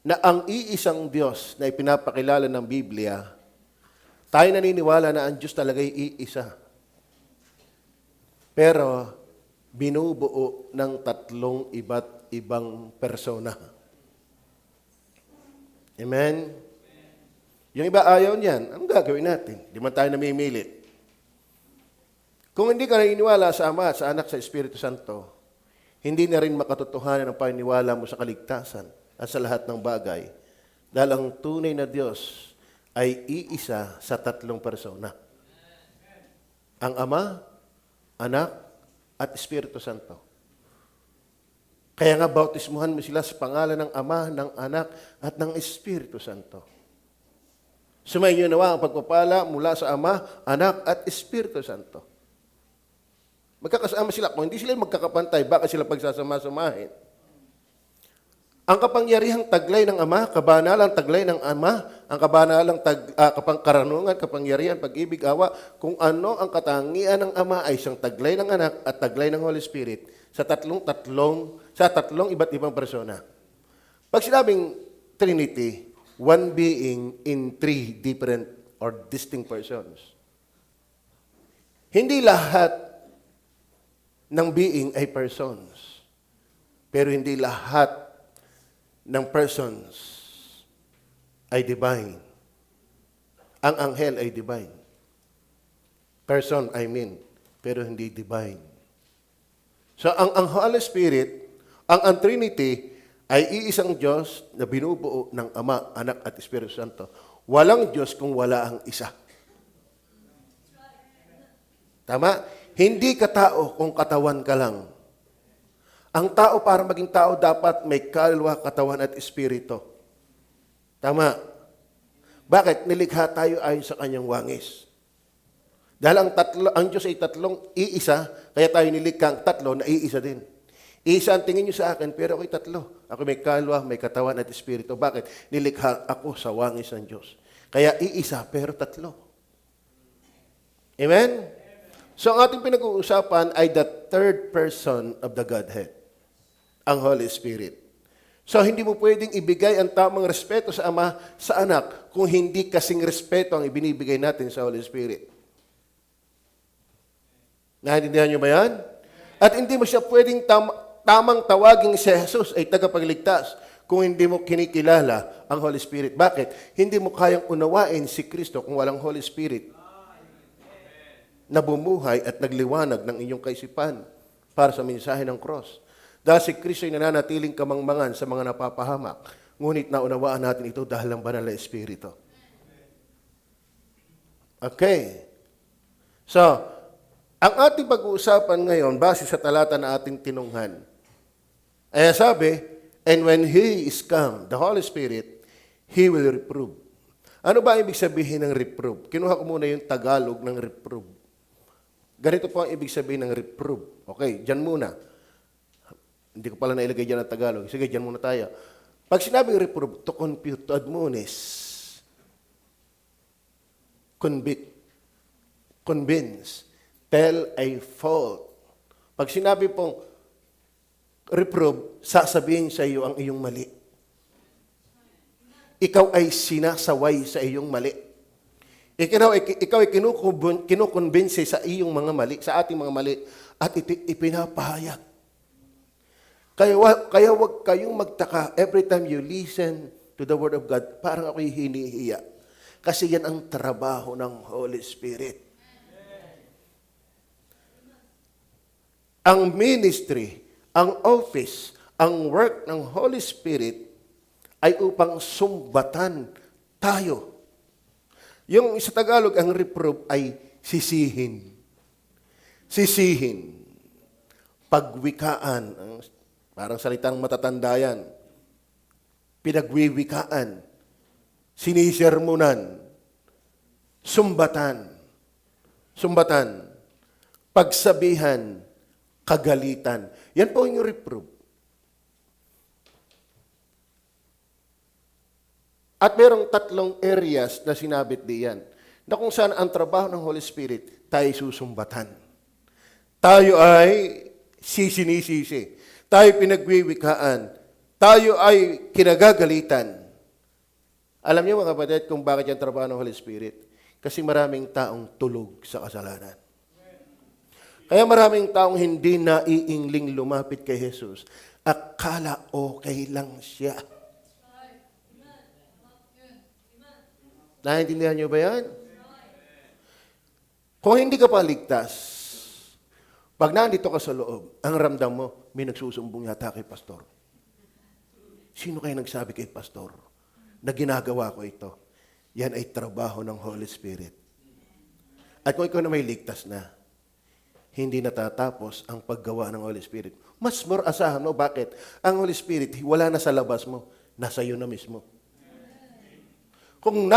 na ang iisang Diyos na ipinapakilala ng Biblia, tayo naniniwala na ang Diyos talaga ay iisa. Pero binubuo ng tatlong iba't ibang persona. Amen? Yung iba ayaw niyan, anong gagawin natin? Di man tayo namimilit. Kung hindi ka naniniwala sa Ama, sa Anak, sa Espiritu Santo, hindi na rin makatotohanan ang paniniwala mo sa kaligtasan at sa lahat ng bagay. Dahil ang tunay na Diyos ay iisa sa tatlong persona. Ang Ama, Anak, at Espiritu Santo. Kaya nga bautismuhan mo sila sa pangalan ng Ama, ng Anak, at ng Espiritu Santo. Sumainyo nawa ang pagpapala mula sa Ama, Anak, at Espiritu Santo. Magkakasama sila. Kung hindi sila magkakapantay, baka sila pagsasama-samahin. Ang kapangyarihang taglay ng Ama, kabanalang taglay ng Ama, ang kabanalang karanungan, kapangyarihan, pag-ibig, awa, kung ano ang katangian ng Ama ay isang taglay ng Anak at taglay ng Holy Spirit sa tatlong iba't ibang persona. Pag sinabing Trinity, one being in three different or distinct persons. Hindi lahat ng being ay persons. Pero hindi lahat ng persons ay divine. Ang anghel ay divine. Person, I mean, pero hindi divine. So, ang Holy Spirit, ang Trinity, ay iisang Diyos na binubuo ng Ama, Anak, at Espiritu Santo. Walang Diyos kung wala ang isa. Tama? Hindi ka tao kung katawan ka lang. Ang tao para maging tao dapat may kaluluwa, katawan at espiritu. Tama. Bakit? Nilikha tayo ayon sa kanyang wangis. Dahil ang Diyos ay tatlong iisa, kaya tayo nilikha ang tatlo na iisa din. Iisa ang tingin nyo sa akin, pero ako'y tatlo. Ako may kaluluwa, may katawan at espiritu. Bakit? Nilikha ako sa wangis ng Diyos. Kaya iisa, pero tatlo. Amen? So, ang ating pinag-uusapan ay the third person of the Godhead, ang Holy Spirit. So, hindi mo pwedeng ibigay ang tamang respeto sa Ama, sa Anak, kung hindi kasing respeto ang ibinibigay natin sa Holy Spirit. Naintindihan nyo ba yan? At hindi mo siya pwedeng tamang tawaging si Jesus ay tagapagligtas kung hindi mo kinikilala ang Holy Spirit. Bakit? Hindi mo kayang unawain si Kristo kung walang Holy Spirit na bumuhay at nagliwanag ng inyong kaisipan para sa mensahe ng cross. Dahil si Kristo ay nananatiling kamangmangan sa mga napapahamak, ngunit naunawaan natin ito dahil ng banal na Espiritu. Okay. So, ang ating pag-uusapan ngayon, base sa talata na ating tinunghan, ay sabi, and when He is come, the Holy Spirit, He will reprove. Ano ba ibig sabihin ng reprove? Kinuha ko muna yung Tagalog ng reprove. Ganito po ang ibig sabihin ng reprove. Okay, dyan muna. Hindi ko pala nailagay dyan ang Tagalog. Sige, dyan muna tayo. Pag sinabing reprove, to compute, to admonish, convict, convince, tell a fault. Pag sinabi pong reprove, sasabihin sa iyo ang iyong mali. Ikaw ay sinasaway sa iyong mali. Ikaw ay kinukonbinse sa iyong mga mali, sa ating mga mali, at ipinapahayag. Kaya huwag kayong magtaka every time you listen to the Word of God, parang ako'y hinihiya. Kasi yan ang trabaho ng Holy Spirit. Ang ministry, ang office, ang work ng Holy Spirit ay upang sumbatan tayo. Yung sa Tagalog, ang reprove ay sisihin. Sisihin. Pagwikaan. Parang salitang matatanda yan. Pinagwiwikaan. Sinisermonan. Sumbatan. Sumbatan. Pagsabihan. Kagalitan. Yan po yung reprove. At merong tatlong areas na sinabit diyan na kung saan ang trabaho ng Holy Spirit, tayo susumbatan. Tayo ay sisinisisi. Tayo pinagwiwikaan. tayo ay kinagagalitan. Alam niyo mga kapatid kung bakit yung trabaho ng Holy Spirit? Kasi maraming taong tulog sa kasalanan. Kaya maraming taong hindi naiingling lumapit kay Jesus. Akala okay lang siya. Naintindihan niyo ba yan? Kung hindi ka pa ligtas, pag nandito ka sa loob, ang ramdam mo, may nagsusumbong yata kay pastor. Sino kayo nagsabi kay pastor na ginagawa ko ito? Yan ay trabaho ng Holy Spirit. At kung ikaw na may ligtas na, hindi natatapos ang paggawa ng Holy Spirit. Mas more asahan mo. Bakit? Ang Holy Spirit, wala na sa labas mo. Nasa iyo na mismo. Kung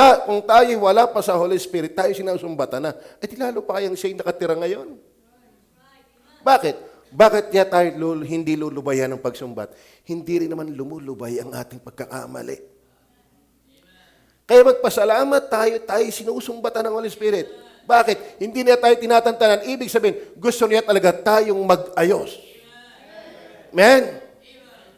tayo wala pa sa Holy Spirit, tayo sinusumbatan na, di lalo pa kayang siya'y nakatira ngayon. Bakit? Bakit niya tayo hindi lulubayan ng pagsumbat? Hindi rin naman lumulubay ang ating pagkakamali. Kaya magpasalamat tayo sinusumbatan ng Holy Spirit. Bakit? Hindi niya tayo tinatantanan. Ibig sabihin, gusto niya talaga tayong mag-ayos. Amen?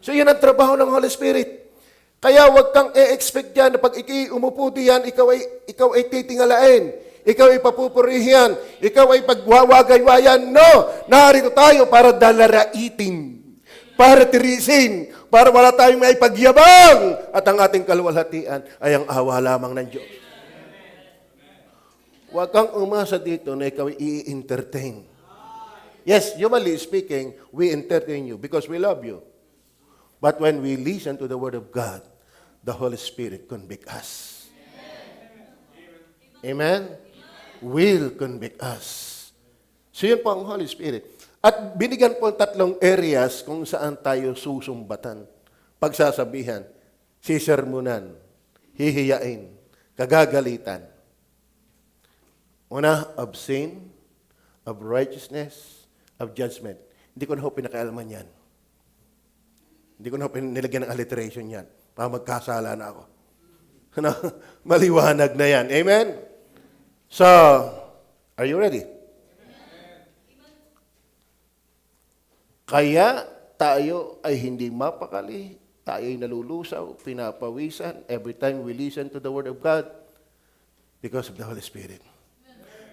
So yan ang trabaho ng Holy Spirit. Kaya huwag kang e-expect dyan na pag umupo diyan, ikaw ay titingalain. Ikaw ay papupurihan. Ikaw ay pagwawagay-wayan. No! Narito tayo para dalaraitin. Para tirisin. Para wala tayong may pagyabang. At ang ating kaluwalhatian ay ang awa lamang ng Diyos. Huwag kang umasa dito na ikaw ay i-entertain. Yes, humanly speaking, we entertain you because we love you. But when we listen to the Word of God, the Holy Spirit convict us. Amen? Will convict us. So yun po ang Holy Spirit. At binigyan po ang 3 areas kung saan tayo susumbatan. Pagsasabihan, sisermunan, hihiyain, kagagalitan. Una, of sin, of righteousness, of judgment. Hindi ko na ho pinakaalaman yan. Hindi ko na nilagyan ng alliteration yan. Para magkasala na ako. Maliwanag na yan. Amen? So, are you ready? Kaya tayo ay hindi mapakali. Tayo ay nalulusaw, pinapawisan every time we listen to the Word of God because of the Holy Spirit.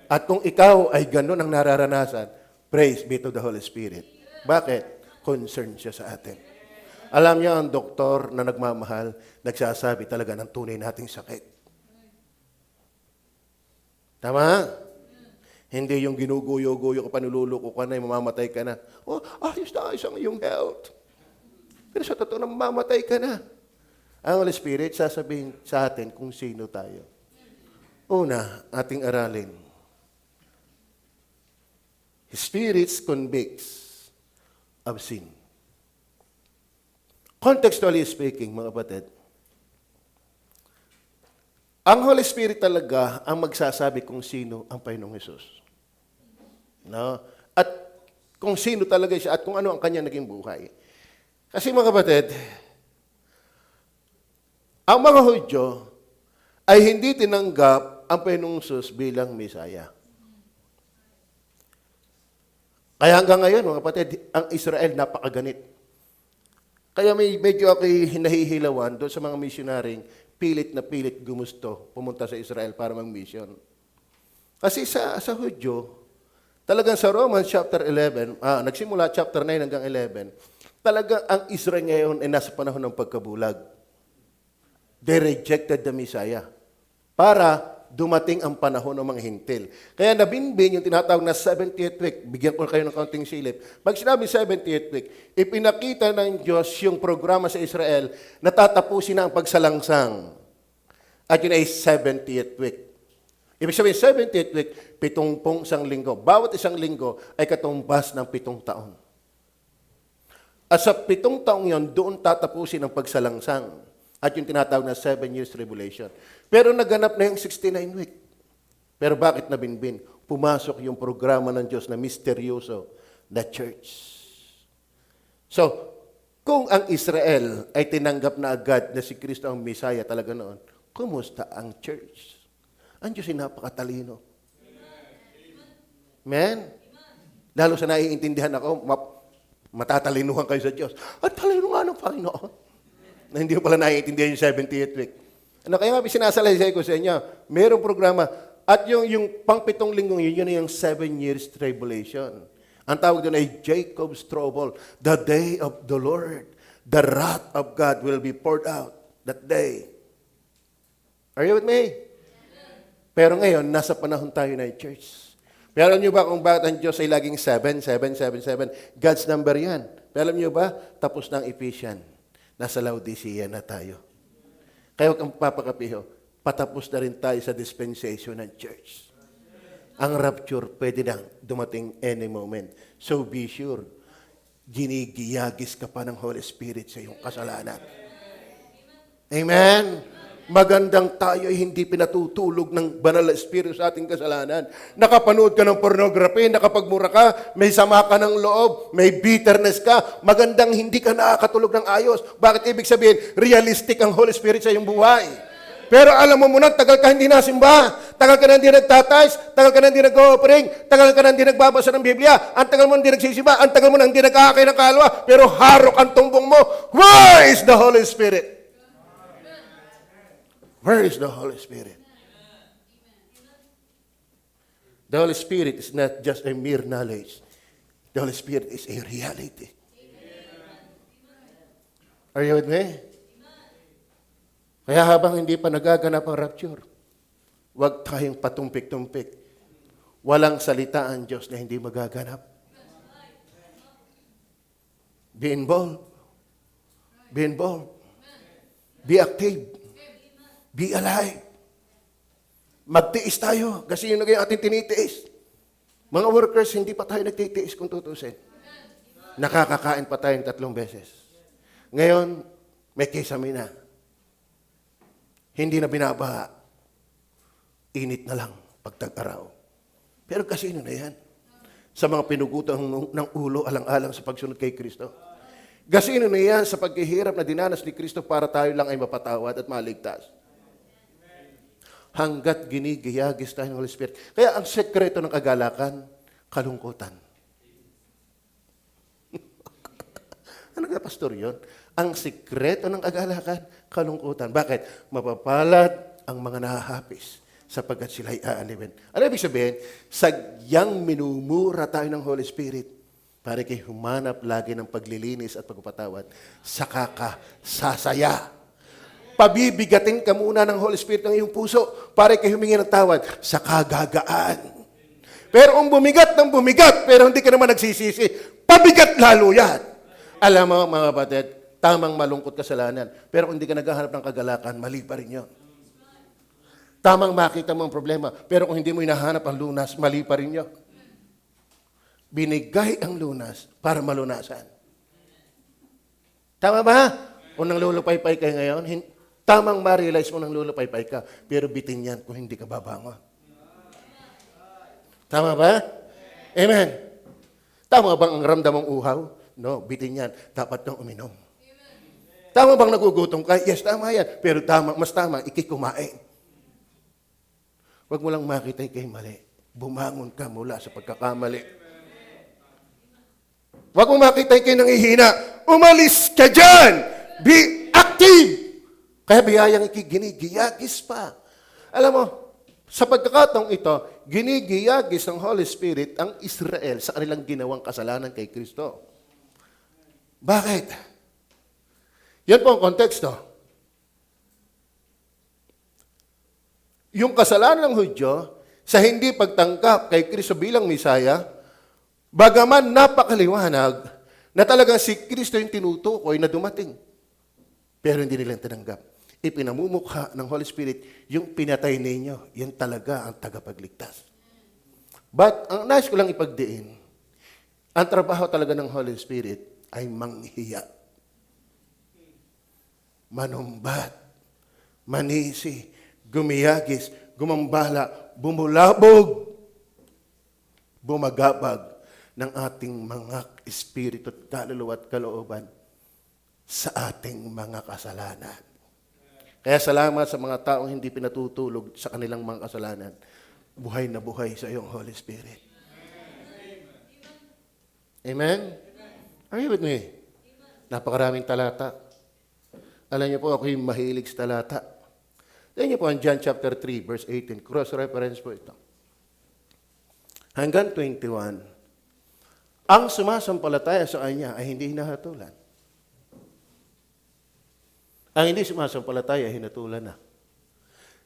At kung ikaw ay gano'n ang nararanasan, praise be to the Holy Spirit. Bakit? Concerned siya sa atin. Alam niyo, ang doktor na nagmamahal, nagsasabi talaga ng tunay nating sakit. Tama? Hindi yung ginuguyo-guyo ka, panululuko ka na, mamamatay ka na. Oh, ayos na ayos ang iyong health. Pero sa totoo na mamamatay ka na. Ang Holy Spirit, sasabihin sa atin kung sino tayo. Una, ating aralin. Spirits convicts of sin. Contextually speaking, mga kapatid, ang Holy Spirit talaga ang magsasabi kung sino ang Panginoong Hesus. No? At kung sino talaga siya at kung ano ang kanya naging buhay. Kasi mga kapatid, ang mga Hudyo ay hindi tinanggap ang Panginoong Hesus bilang Mesaya. Kaya hanggang ngayon, mga kapatid, ang Israel napakaganit. Kaya medyo ako'y hinahihilawan doon sa mga missionaring pilit na pilit gumusto pumunta sa Israel para mag-mission. Kasi sa Hudyo, talagang sa Romans chapter 11, nagsimula chapter 9 hanggang 11, talagang ang Israel ngayon ay nasa panahon ng pagkabulag. They rejected the Messiah para dumating ang panahon ng mga hintil. Kaya nabinbin yung tinatawag na 70th week. Bigyan ko kayo ng kaunting silip. Pag sinabi 70th week, ipinakita ng Diyos yung programa sa Israel na tatapusin na ang pagsalangsang. At yun ay 70th week. Ibig sabihin, 70th week, 70 linggo. Bawat isang linggo ay katumbas ng 7 taon. At sa 7 taong yon, doon tatapusin ang pagsalangsang. At yung tinatawag na 7 years tribulation. Pero naganap na yung 69 week. Pero bakit nabinbin? Pumasok yung programa ng Diyos na misteryoso, the church. So, kung ang Israel ay tinanggap na agad na si Kristo ang Messiah talaga noon, kumusta ang church? Ang Diyos ay napakatalino. Amen? Lalo sa naiintindihan ako, matatalinuhan kayo sa Diyos. At talino nga ng Panginoon. na hindi mo pala naiintindihan yung 70th week. Ano, kaya nga sinasalaysay ko sa inyo, mayroong programa, at yung pang-7 linggong yun yung 7 years tribulation. Ang tawag doon ay Jacob's trouble, the day of the Lord. The wrath of God will be poured out that day. Are you with me? Pero ngayon, nasa panahon tayo na church. Pero alam nyo ba kung bakit ang Diyos ay laging 7, 7, 7, 7? God's number yan. Pero alam nyo ba, tapos ng Ephesians. Nasa Laodicea na tayo. Kaya huwag kang papakapiho, patapos na rin tayo sa dispensation ng church. Ang rapture, pwede nang dumating any moment. So be sure, ginigiyagis ka pa ng Holy Spirit sa iyong kasalanan. Amen? Magandang tayo ay hindi pinatutulog ng banal na Espiritu sa ating kasalanan. Nakapanood ka ng pornography, nakapagmura ka, may sama ka ng loob, may bitterness ka, magandang hindi ka nakakatulog ng ayos. Bakit ibig sabihin? Realistic ang Holy Spirit sa iyong buhay. Pero alam mo muna, tagal ka hindi nasimba, tagal ka na hindi nagtatize, tagal ka na hindi nag-offering, tagal ka na hindi nagbabasa ng Biblia, ang tagal mo na hindi nagsisimba, ang tagal mo na hindi nagkakakain ng kalwa, pero harok ang tumbong mo. Where is the Holy Spirit? Where is the Holy Spirit? The Holy Spirit is not just a mere knowledge. The Holy Spirit is a reality. Are you with me? Kaya habang hindi pa nagaganap ang rapture, huwag tayong patumpik-tumpik. Walang salita ang Diyos na hindi magaganap. Be involved. Be involved. Be active. Be alive. Magtiis tayo kasi yun na ating tinitiis. Mga workers, hindi pa tayo nagtitiis kung tutusin. Nakakakain pa tayo 3 beses. Ngayon, may kisame na. Hindi na binabaha. Init na lang pagtag-araw. Pero kasi na yan. Sa mga pinugutang ng ulo alang-alang sa pagsunod kay Kristo. Gasino na yan sa paghihirap na dinanas ni Kristo para tayo lang ay mapatawad at maligtas. Hanggat ginigiyagis tayo ng Holy Spirit. Kaya ang sekreto ng kagalakan, kalungkutan. Ano ka, pastor, yun? Ang sekreto ng kagalakan, kalungkutan. Bakit? Mapapalad ang mga nahahapis sapagkat sila'y aalipin. Ano ibig sabihin? Sagyang minumura tayo ng Holy Spirit para kay humanap lagi ng paglilinis at pagpapatawad. Saka ka sasaya. Pabibigatin ka muna ng Holy Spirit ng iyong puso para kay humingi ng tawad sa kagagaan. Pero kung bumigat ng bumigat, pero hindi ka naman nagsisisi, pabigat lalo yan. Alam mo, mga kapatid, tamang malungkot kasalanan. Pero kung hindi ka naghahanap ng kagalakan, mali pa rin yun. Tamang makita mo ang problema. Pero kung hindi mo hinahanap ang lunas, mali pa rin yun. Binigay ang lunas para malunasan. Tama ba? Kung nanglulupay-pay kayo ngayon, tamang ma-realize mo nang lulupay-pay ka, pero bitin yan kung hindi ka babangon. Tama ba? Amen. Tama bang ang ramdam mong uhaw? No, bitin yan. Dapat kang uminom. Tama bang nagugutom ka? Yes, tama yan. Pero mas tama, ikikumain. Huwag mo lang makita kay mali. Bumangon ka mula sa pagkakamali. Huwag mo makita kay nangihina. Umalis ka dyan! Be active! Kaya biyayang ginigiyagis pa. Alam mo, sa pagkakataong ito, ginigiyagis ng Holy Spirit ang Israel sa kanilang ginawang kasalanan kay Kristo. Bakit? Yan po ang konteksto. Yung kasalanan ng Hudyo sa hindi pagtangkap kay Kristo bilang Misaya, bagaman napakaliwanag na talagang si Kristo yung tinutukoy na dumating. Pero hindi nilang tinanggap. Ipinamumukha ng Holy Spirit, yung pinatay ninyo, yan talaga ang tagapagligtas. But, ang nais ko lang ipagdiin, ang trabaho talaga ng Holy Spirit ay manghiya. Manumbat, manisi, gumiyagis, gumambala, bumulabog, bumagabag ng ating mga espiritu at kaluluwa at kalooban sa ating mga kasalanan. Kaya salamat sa mga taong hindi pinatutulog sa kanilang mga kasalanan. Buhay na buhay sa iyong Holy Spirit. Amen? Are you with me? Napakaraming talata. Alam niyo po, ako yung mahilig sa talata. Tingnan niyo po ang John chapter 3, verse 18. Cross-reference po ito. Hanggang 21. Ang sumasampalataya sa Kanya ay hindi hinahatulan. Ang hindi sumasampalataya, hinatulan na.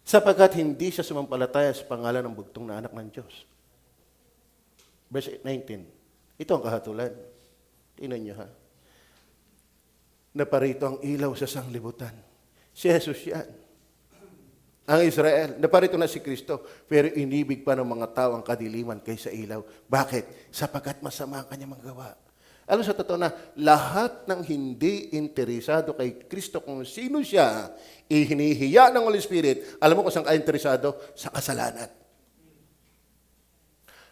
Sapagkat hindi siya sumampalataya sa pangalan ng bugtong na anak ng Diyos. Verse 19. Ito ang kahatulan. Tingnan niyo ha. Naparito ang ilaw sa sanglibutan. Si Jesus yan. Ang Israel, naparito na si Kristo, pero inibig pa ng mga tao ang kadiliman kaysa ilaw. Bakit? Sapagkat masama ang kanyang magawa. Alam sa totoo na, lahat ng hindi interesado kay Kristo kung sino siya, ihinihiya ng Holy Spirit, alam mo kung saan ka interesado? Sa kasalanan.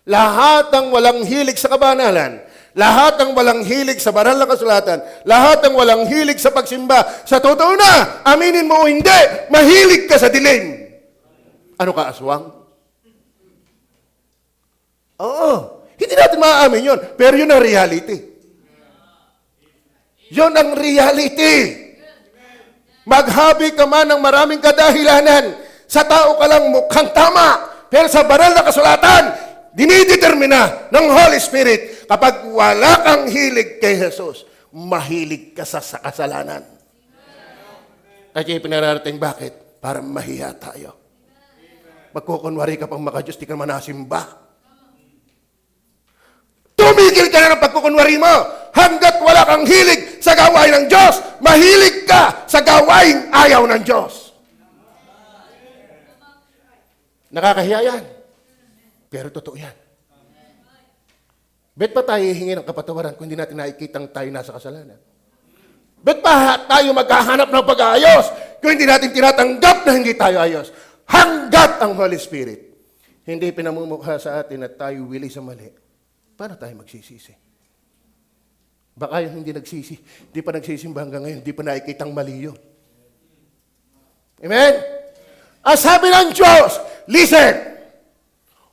Lahat ng walang hilig sa kabanalan, lahat ng walang hilig sa banal na kasulatan, lahat ng walang hilig sa pagsimba, sa totoo na, aminin mo o hindi, mahilig ka sa dilim. Ano ka, aswang? Oo. Hindi natin maaamin yun, pero yun ang reality. Yun ang reality. Maghabi ka man ng maraming kadahilanan, sa tao ka lang mukhang tama, pero sa banal na kasulatan, dinidetermina ng Holy Spirit, kapag wala kang hilig kay Jesus, mahilig ka sa kasalanan. At yung pinararating bakit? Para mahiya tayo. Magkukunwari ka pang maka-Diyos, di ka naman nasimba. Tumigil ka na ng pagkukunwari mo hanggat wala kang hilig sa gawain ng Diyos. Mahilig ka sa gawain ayaw ng Diyos. Nakakahiya yan. Pero totoo yan. Bet pa tayo hihingi ng kapatawaran kung hindi natin nakikitang tayo nasa kasalanan? Bet pa tayo maghahanap ng pag-aayos kung hindi natin tinatanggap na hindi tayo ayos? Hanggat ang Holy Spirit hindi pinamumukha sa atin at tayo willing sa mali, paano tayo magsisisi? Baka yung hindi nagsisi, hindi pa nagsisimba hanggang ngayon, hindi pa nakikitang mali yun. Amen? Ang sabi ng Diyos, listen,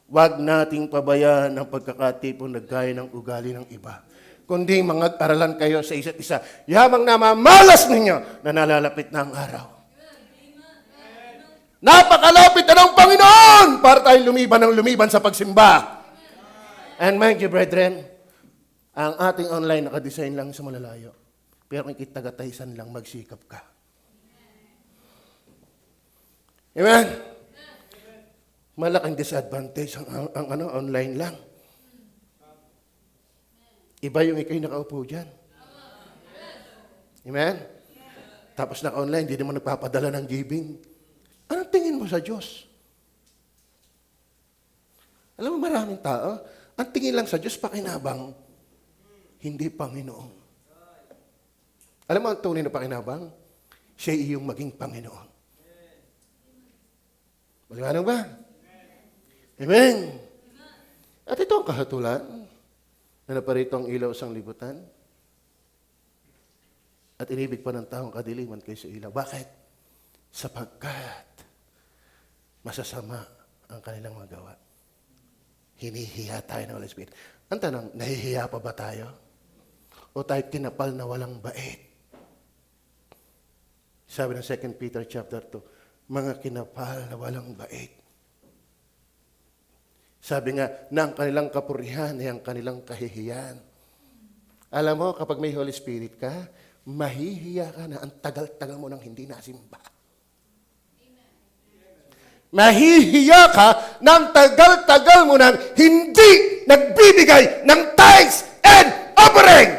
huwag nating pabayaan ang pagkakatipon na gaya ng ugali ng iba. Kundi mag-aralan kayo sa isa't isa. Yamang namamalas ninyo na nalalapit na ang araw. Napakalapit na ng Panginoon para tayong lumiban sa pagsimba. And mind you, brethren, ang ating online nakadesign lang sa malalayo. Pero kung kitagatisan lang, magsikap ka. Amen? Malaking disadvantage ang online lang. Iba yung ikay nakaupo dyan. Amen? Tapos naka-online, hindi naman nagpapadala ng giving. Anong tingin mo sa Diyos? Alam mo, maraming tao, ang tingin lang sa Diyos, pakinabang, hindi Panginoon. Alam mo ang tunay na pakinabang? Siya iyong maging Panginoon. Maliwanag ba? Amen. At ito ang kahatulan na naparito ang ilaw sa libutan at inibig pa ng taong kadiliman kaysa ilaw. Bakit? Sapagkat masasama ang kanilang magawa. Hinihiya tayo ng Holy Spirit. Ang tanong, nahihiya pa ba tayo? O tayo tinapal na walang bait? Sabi ng 2 Peter chapter 2, mga kinapal na walang bait. Sabi nga, na ang kanilang kapurihan ay ang kanilang kahihiyan. Alam mo, kapag may Holy Spirit ka, mahihiya ka na ang tagal-tagal mo nang hindi nasimba. Mahihiya ka ng tagal-tagal mo nang hindi nagbibigay ng tithes and offering.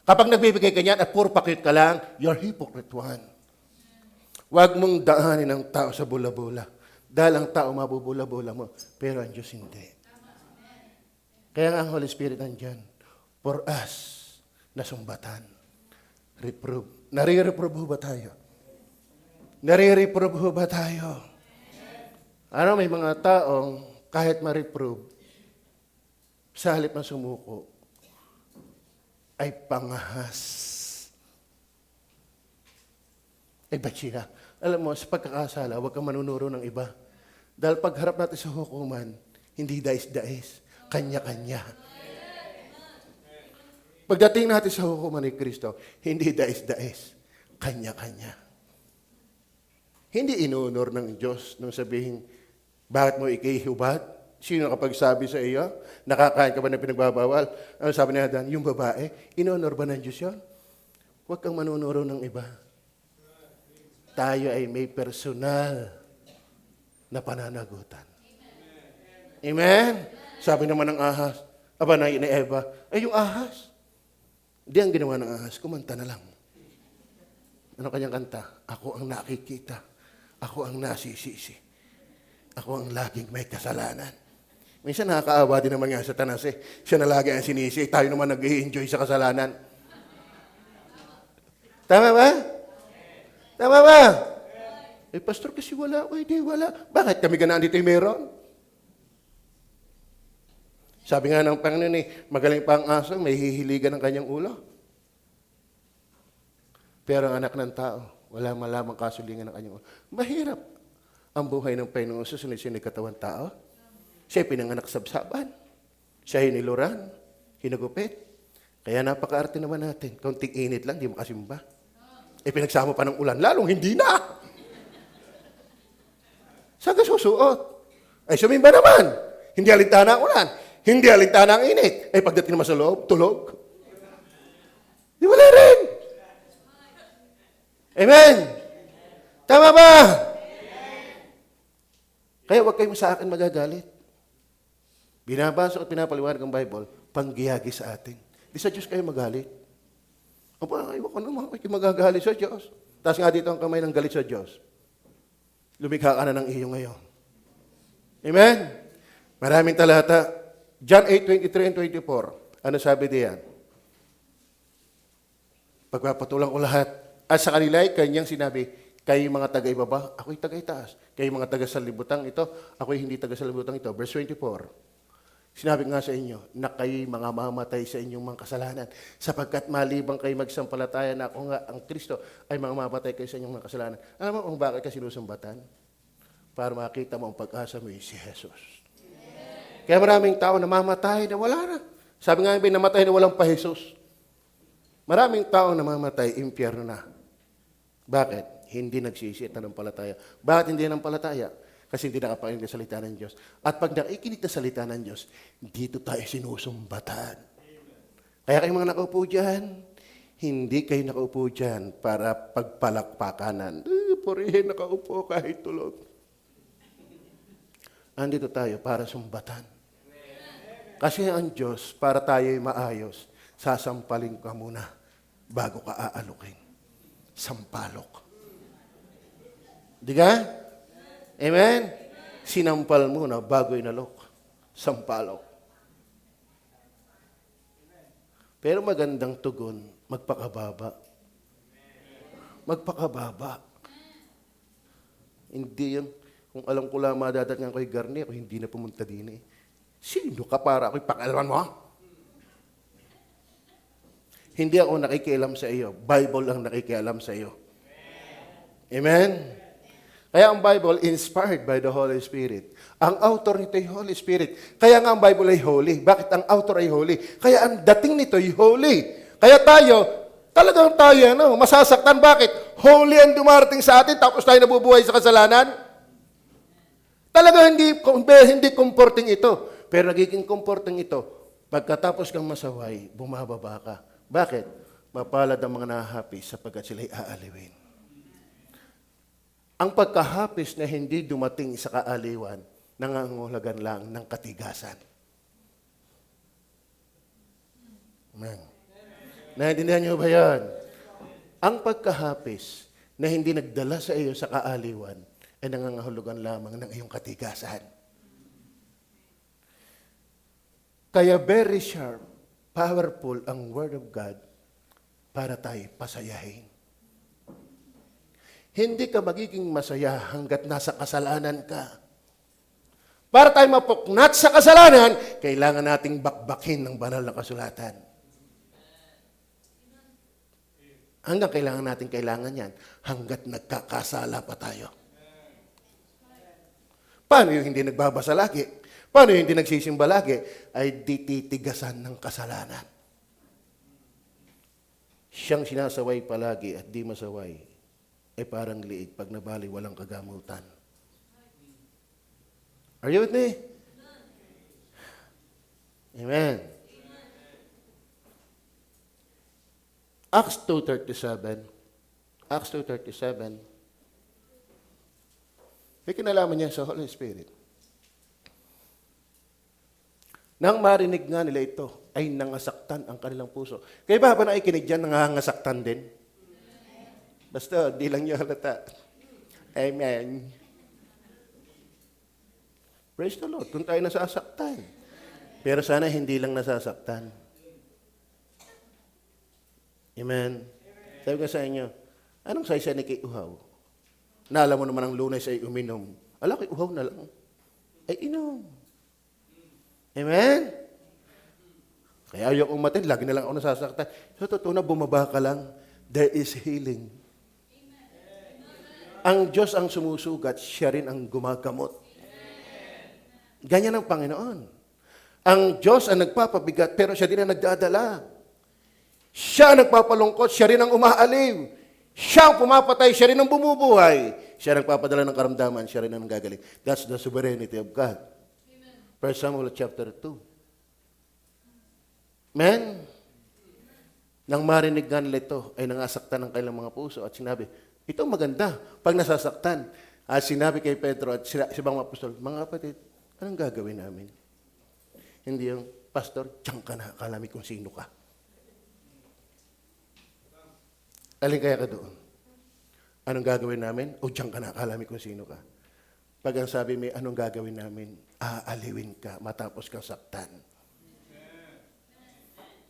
Kapag nagbibigay ka niyan at puro pakit ka lang, you're hypocrite one. Huwag mong daanin ang tao sa bula-bula. Dahil ang tao mabubula-bula mo, pero ang Diyos hindi. Kaya nga ang Holy Spirit nandyan for us na sumbatan. Reprove. Nare-reprove ba tayo? Nare-reprove ba tayo? Ano, may mga taong kahit ma-reprove, sa halip na sumuko, ay pangahas. Ay batsira. Alam mo, sa pagkakasala, huwag kang manunuro ng iba. Dahil pagharap natin sa hukuman, hindi dais-dais, kanya-kanya. Pagdating natin sa hukuman ni Kristo, hindi dais-dais, kanya-kanya. Hindi inunor ng Diyos nung sabihin, bakit mo ikihubad? Sino nakapagsabi sa iyo? Nakakain ka ba ng pinagbabawal? Ano sabi ni Adan? Yung babae, inunor ba ng Diyos yun? Huwag kang manunuro ng iba. Tayo ay may personal na pananagutan. Amen? Sabi naman ng ahas, ni Eva, yung ahas. Hindi ang ginawa ng ahas, kumanta na lang. Ano kanyang kanta? Ako ang nakikita. Ako ang nasisisi. Ako ang laging may kasalanan. Minsan nakakaawa din naman nga sa Satanas eh. Siya na lagi ang sinisi. Tayo naman nag-i-enjoy sa kasalanan. Tama ba? Tama ba? Pastor, kasi wala. Di wala. Bakit kami ganaan dito meron? Sabi nga ng Panginoon magaling pa ang aso, may hihiligan ng kanyang ulo. Pero ang anak ng tao, wala malamang kasulingan ng kanyang ulo. Mahirap ang buhay ng Panginoon susunod siya ng katawan tao. Siya pinanganak sabsaban. Siya hiniluran, hinagupit. Kaya napaka-arte naman natin. Kaunting init lang, di makasimba. Pinagsama pa ng ulan, lalong hindi na. Saan ka susuot? Sumimba naman. Hindi alintana ang ulan. Hindi alintana ang init. Pagdating naman sa loob, tulog. Di wala rin. Amen. Tama ba? Kaya huwag kayong sa akin magagalit. Binabasa at pinapaliwanag ang Bible, panggiyagi sa atin. Di sa Diyos kayo magalit. Iwan ko naman, kayo magagalit sa Diyos. Tapos nga dito ang kamay ng galit sa Diyos. Lumikha ka na ng iyo ngayon. Amen? Maraming talata. John 8:23 and 24. Ano sabi diyan? Pagpapatulang ko lahat. At sa kanila ay kanyang sinabi, kayo mga taga-ibaba, ako'y taga-itaas. Kayo mga taga-salibutang ito, ako'y hindi taga-salibutang ito. Verse 24. Sinabi nga sa inyo, na kayo'y mga mamatay sa inyong mga kasalanan. Sapagkat malibang kayo magsampalataya na ako nga ang Kristo, ay mga mamatay kayo sa inyong mga kasalanan. Alam mo kung bakit ka sinusumbatan? Para makita mo ang pag-asa mo si Jesus. Kaya maraming tao namamatay na wala na. Sabi nga yung namatay na walang pa-Jesus. Maraming tao namamatay, impyerno na. Bakit? Hindi nagsisi at nanampalataya. Bakit hindi nanampalataya? Kasi hindi nakapakinig ng salita ng Diyos. At pag nakikinig ng salita ng Diyos, dito tayo sinusumbatan. Kaya kayo mga nakaupo dyan, hindi kayo nakaupo dyan para pagpalakpakanan. Purihin nakaupo kahit tulog. Andito tayo para sumbatan. Kasi ang Diyos, para tayo'y maayos, sasampalin ka muna bago ka aalukin. Sampalok. Di ka? Amen? Sinampal muna bago inalok. Sampalok. Pero magandang tugon, magpakababa. Magpakababa. Hindi yan. Kung alam ko lang madadatngan ko yung garni, ako hindi na pumunta din eh. Sino ka para ako'y pakalaman mo? Hindi ako nakikialam sa iyo. Bible ang nakikialam sa iyo. Amen? Kaya ang Bible, inspired by the Holy Spirit. Ang author nito ay Holy Spirit. Kaya nga ang Bible ay holy. Bakit ang author ay holy? Kaya ang dating nito ay holy. Kaya talagang tayo, masasaktan. Bakit? Holy ang dumarating sa atin, tapos tayo nabubuhay sa kasalanan. Talagang hindi comforting ito. Pero nagiging comforting ito. Pagkatapos kang masaway, bumababa ka. Bakit? Mapalad ang mga nahahapis sapagkat sila'y aaliwin. Ang pagkahapis na hindi dumating sa kaaliwan, nangangahulugan lang ng katigasan. Amen. Naintindihan niyo ba yan? Ang pagkahapis na hindi nagdala sa iyo sa kaaliwan, ay nangangahulugan lamang ng iyong katigasan. Kaya very sharp, powerful ang Word of God para tayo pasayahin. Hindi ka magiging masaya hanggat nasa kasalanan ka. Para tayo mapuknat sa kasalanan, kailangan nating bakbakin ng banal na kasulatan. Hanggang kailangan yan, hanggat nagkakasala pa tayo. Paano yung hindi nagbabasa lagi? Paano yung hindi nagsisimba lagi? Ay dititigasan ng kasalanan. Siyang sinasaway palagi at di masaway ay parang liig pag nabali walang kagamutan. Are you with me? Amen. Acts 2:37. Acts 2:37. May kinalaman niya sa Holy Spirit. Nang marinig nga nila ito, ay nangasaktan ang kanilang puso. Kaya ba habang nakikinig dyan, nangangasaktan din? Basta, di lang niyo halata. Amen. Praise the Lord. Kung tayo nasasaktan. Pero sana hindi lang nasasaktan. Amen. Sabi ko sa inyo, anong saysa ni kay uhaw? Na alam mo naman ang Lunes ay uminom. Ala, kay uhaw na lang. Ay inom. Amen? Kaya ayaw kong matid, lagi na lang ako nasasaktan. So, totoo na, bumaba ka lang, there is healing. Ang Diyos ang sumusugat, siya rin ang gumagamot. Ganyan ang Panginoon. Ang Diyos ang nagpapabigat, pero siya din ang nagdadala. Siya ang nagpapalungkot, siya rin ang umaaliw. Siya ang pumapatay, siya rin ang bumubuhay. Siya ang nagpapadala ng karamdaman, siya rin ang gagaling. That's the sovereignty of God. 1 Samuel chapter 2. Amen? Nang marinig nga nila ito, ay nangasaktan ng kanilang mga puso at sinabi, ito maganda. Pag nasasaktan, sinabi kay Pedro at sa ibang mga apostol, mga kapatid, anong gagawin namin? Hindi yung, pastor, tiyan ka na, akala mo kung sino ka. Alin kaya ka doon? Anong gagawin namin? O diyan ka na, akala mo kung sino ka. Pag ang sabi mo, anong gagawin namin? Aaliwin ka, matapos kang saktan.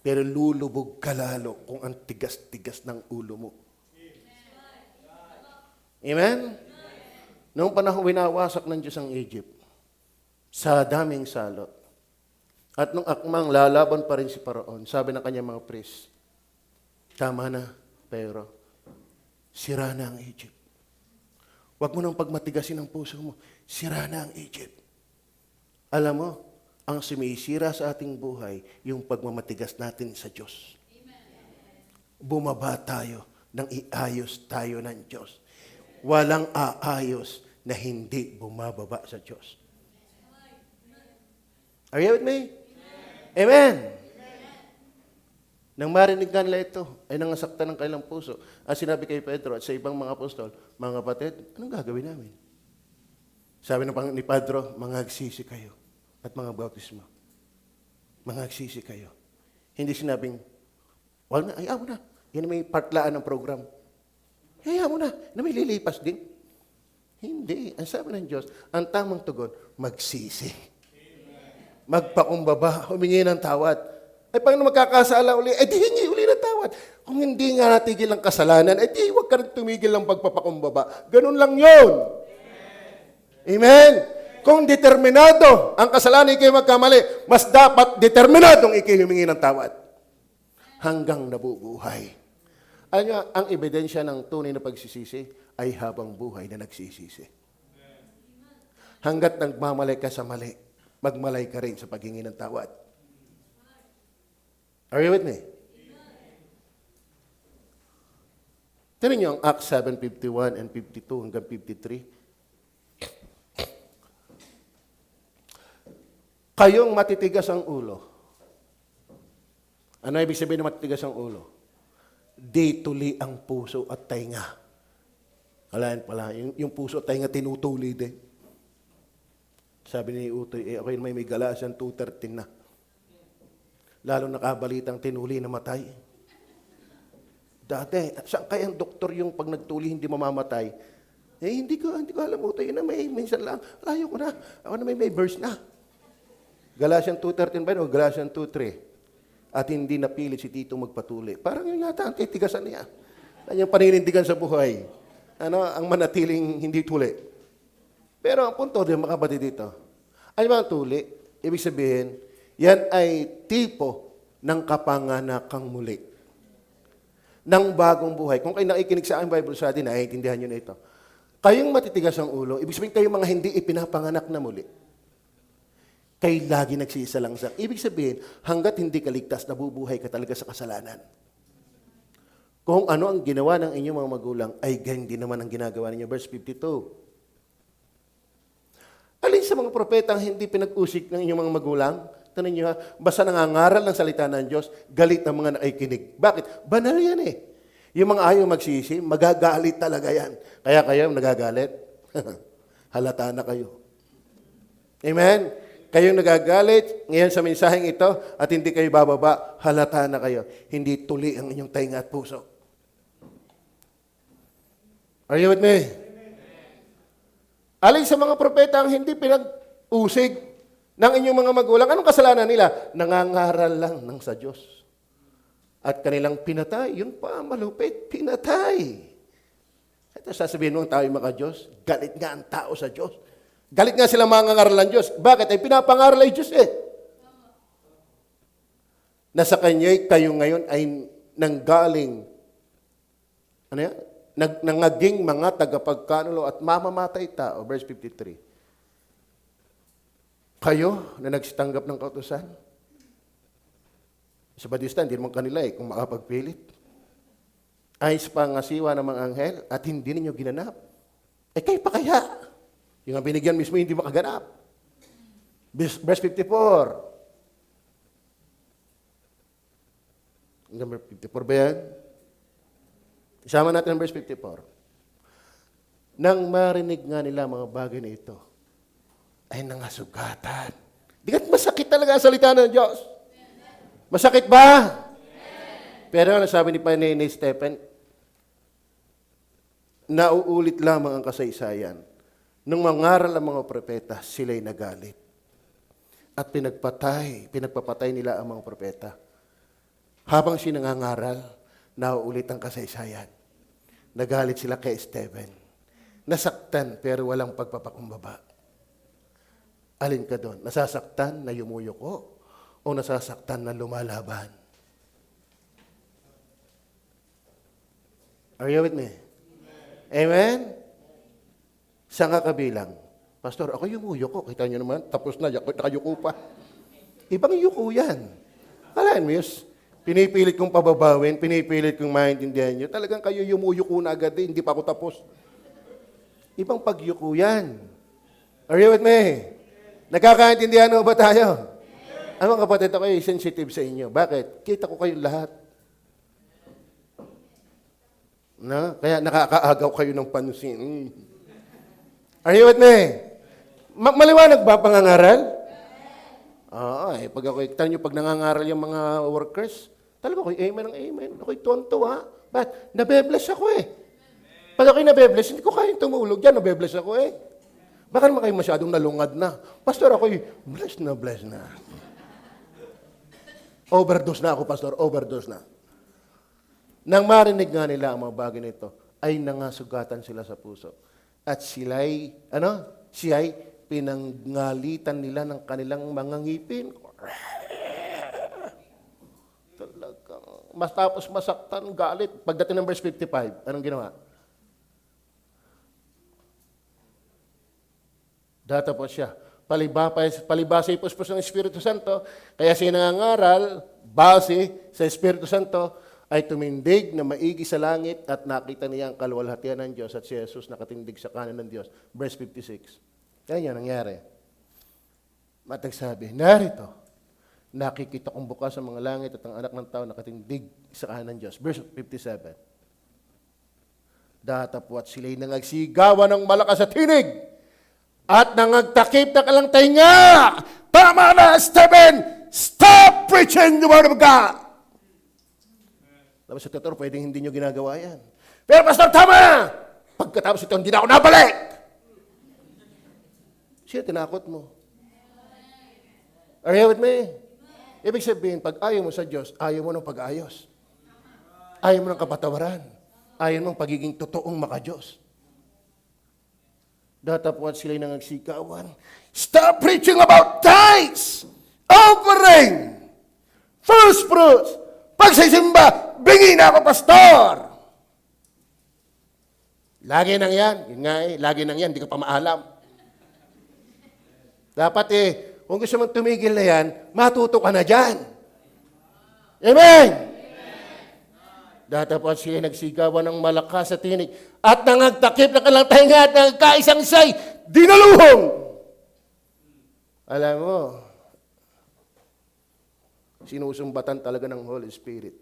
Pero lulubog ka lalo kung ang tigas-tigas ng ulo mo. Amen? Noong panahon winawasak ng Diyos ang Egypt, sa daming salot, at nung akmang lalaban pa rin si Paraon, sabi ng kanyang mga priest, tama na, pero sira na ang Egypt. Huwag mo nang pagmatigasin ang puso mo. Sira na ang Egypt. Alam mo, ang sumisira sa ating buhay, yung pagmamatigas natin sa Diyos. Bumaba tayo nang iayos tayo ng Diyos. Walang aayos na hindi bumababa sa Diyos. Are you with me? Amen. Nang marinig nga nila ito, ay nangasaktan ng kanilang puso. At sinabi kay Pedro at sa ibang mga apostol, mga kapatid, anong gagawin namin? Sabi ni Pedro, mangagsisi kayo at mga bautismo. Mangagsisi kayo. Hindi sinabing, wala na, ayaw mo na. Yan may partlaan ng program. Ayaw mo na may lilipas din. Hindi. Ang sabi ng Diyos, ang tamang tugon, magsisi. Magpakumbaba, humingi ng tawad. Ay, pag magkakasala uli, di hingi uli ng tawad. Kung hindi nga natigil ang kasalanan, di huwag ka rin tumigil ng pagpapakumbaba. Ganun lang yun. Amen? Kung determinado ang kasalanan ikay magkamali, mas dapat determinadong ikay humingi ng tawad. Hanggang nabubuhay. Alam niyo, ang ebidensya ng tunay na pagsisisi ay habang buhay na nagsisisi. Hanggat nagmamalay ka sa mali, magmalay ka rin sa paghingi ng tawad. Are you with me? Tignan niyo ang Acts 7:51 and 52 hanggang 53. Kayong matitigas ang ulo. Ano ibig sabihin ng matitigas ang ulo? Di tuli ang puso at tainga. Alayan pala, yung puso at tainga tinutuli din. Sabi ni Utoy, ako yun may Galatians 2:13 na. Lalo nakabalitang tinuli na matay. Dati, saan kaya ang doktor yung pag nagtuli hindi mamamatay? Hindi ko alam mo. Ito yun na minsan lang. Layo ko na. Ako na may verse na. Galatians 2:13 ba yun o Galatians 2:3? At hindi napilit si Tito magpatuli. Parang yun yata ang titigasan niya. Kanyang paninindigan sa buhay. Ang manatiling hindi tuli. Pero ang punto din, mga kapatid dito, ano ba ang tuli? Ibig sabihin, yan ay tipo ng kapanganakang muli. Ng bagong buhay. Kung kayo nakikinig sa aking Bible study, naiintindihan nyo na ito. Kayong matitigas ang ulo, ibig sabihin kayong mga hindi ipinapanganak na muli. Kayo lagi nagsisalangsang. Ibig sabihin, hanggat hindi ka ligtas, nabubuhay ka talaga sa kasalanan. Kung ano ang ginawa ng inyong mga magulang, ay ganyan din naman ang ginagawa ninyo. Verse 52. Alin sa mga propetang hindi pinag-usik ng inyong mga magulang? Tanong nyo ha, basta nangangaral ng salita ng Diyos, galit ang mga nakikinig. Bakit? Banal yan eh. Yung mga ayaw magsisi, magagalit talaga yan. Kaya kayo nagagalit? Halata na kayo. Amen? Kayong nagagalit ngayon sa mensaheng ito at hindi kayo bababa, halata na kayo. Hindi tuli ang inyong tainga at puso. Are you with me? Alin sa mga propeta ang hindi pinag-usig ng inyong mga magulang? Anong kasalanan nila? Nangangaral lang ng sa Diyos. At kanilang pinatay. Yun pa, malupit. Pinatay. Ito sasabihin mo ang tao yung mga Diyos. Galit nga ang tao sa Diyos. Galit nga sila mangangaral ng Diyos. Bakit? Ay pinapangaral ay Diyos eh. Nasa Kanya'y kayo ngayon ay nanggaling. Ano yan? Nangaging mga tagapagkanulo at mamamatay tao. Verse 53. Kayo na nagsitanggap ng kautusan. Sa Badista, hindi naman kanila kung makapagpilit. Ay sa pangasiwa ng mga anghel at hindi ninyo ginanap. Kayo pa kaya? Yung ang binigyan mismo hindi makaganap. Verse 54. Number 54 ba yan? Isama natin ang verse 54. Nang marinig nga nila mga bagay na ito, ay nangasugatan. Di ka't masakit talaga ang salita ng Diyos. Masakit ba? Pero ano sabi ni Stephen? Nauulit lamang ang kasaysayan. Nung mangaral ang mga propeta, sila'y nagalit. At pinagpapatay nila ang mga propeta. Habang sinangangaral, nauulit ang kasaysayan. Nagalit sila kay Stephen. Nasaktan pero walang pagpapakumbaba. Alin ka doon? Nasasaktan na yumuyuko o nasasaktan na lumalaban? Are you with me? Amen? Saan ka kabilang? Pastor, ako yumuyuko. Kita nyo naman, tapos na, nakayuko pa. Ibang yuko yan. Alam mo yus, pinipilit kong pababawin, pinipilit kong maintindihan nyo. Talagang kayo yumuyuko na agad hindi pa ako tapos. Ibang pagyuko yan. Are you with me? Nagkakaintindihan mo ba tayo? Ang mga kapatid ako ay sensitive sa inyo. Bakit? Kita ko kayong lahat. No? Kaya nakakaagaw kayo ng pansin. Are you with me? Maliwanag ba pangangaral? Oo, pag ako, kita nyo, pag nangangaral yung mga workers, talaga ako'y amen ang amen. Ako'y tonto ha. Ba't? Nabebless ako eh. Pag ako'y nabebless, hindi ko kayang tumulog yan. Nabebless ako eh. Baka naman kayo masyadong nalungad na. Pastor, ako'y blessed na. Overdose na ako, Pastor. Overdose na. Nang marinig nga nila ang mga bagay nito, ay nangasugatan sila sa puso. At sila'y, siya'y pinanggalitan nila ng kanilang mga ngipin. Talagang, tapos masaktan, galit. Pagdating ng verse 55, anong ginawa? Datapos siya. Palibasa ipuspos ng Espiritu Santo, kaya siya nangangaral, base sa Espiritu Santo, ay tumindig na maigi sa langit at nakita niya ang kaluwalhatian ng Diyos at si Jesus nakatindig sa kanan ng Diyos. Verse 56. Yan yung nangyari. Matagsabi, narito, nakikita kong bukas ang mga langit at ang anak ng tao nakatindig sa kanan ng Diyos. Verse 57. Datapwat sila'y nangagsigawan ng malakas at hinig at nangagtakip na kalang tainga. Tama na, Stephen! Stop preaching the Word of God! Tapos sa totoo, pwedeng hindi nyo ginagawa yan. Pero Pastor, tama! Pagkatapos ito, hindi na ako nabalik! Siya, tinakot mo. Are you with me? Ibig sabihin, pag ayaw mo sa Diyos, ayaw mo ng pag-ayos. Ayaw mo ng kapatawaran. Ayaw mo ng pagiging totoong maka-Diyos. Datapwat sila'y nangagsikawan. Stop preaching about tithes, offering, first fruits. Pagsisimba, bingi na ako, Pastor. Lagi nang yan. Yun nga lagi nang yan, hindi ka pa maalam. Dapat kung gusto mong tumigil na yan, matuto ka na dyan. Amen? Datapot siya nagsigawan ng malakas sa tinig at nangagtakip ng kanilang tainga at nagkaisang say, dinaluhong! Alam mo, sinusumbatan talaga ng Holy Spirit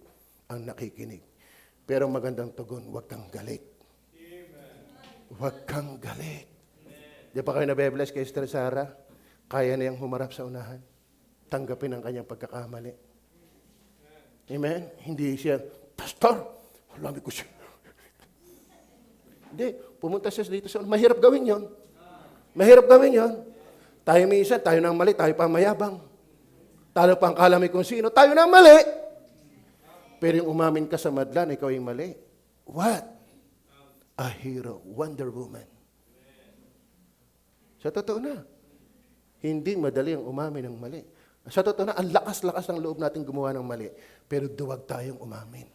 ang nakikinig. Pero magandang tugon, huwag kang galit. Huwag kang galit. Di pa kayo nabe-bless kay Sister Sarah? Kaya niyang humarap sa unahan. Tanggapin ang kanyang pagkakamali. Amen? Hindi siya, Pastor, alam ko siya. Hindi, pumunta siya dito sa mahirap gawin yon. Mahirap gawin yon. Tayo minsan, tayo nang mali, tayo pa mayabang. Tayo pa ang kalami kung sino, tayo nang mali. Pero yung umamin ka sa madlan, ikaw yung mali. What? A hero, Wonder Woman. Sa totoo na, hindi madali ang umamin ng mali. Sa totoo na, ang lakas-lakas ng loob natin gumawa ng mali. Pero duwag tayong umamin.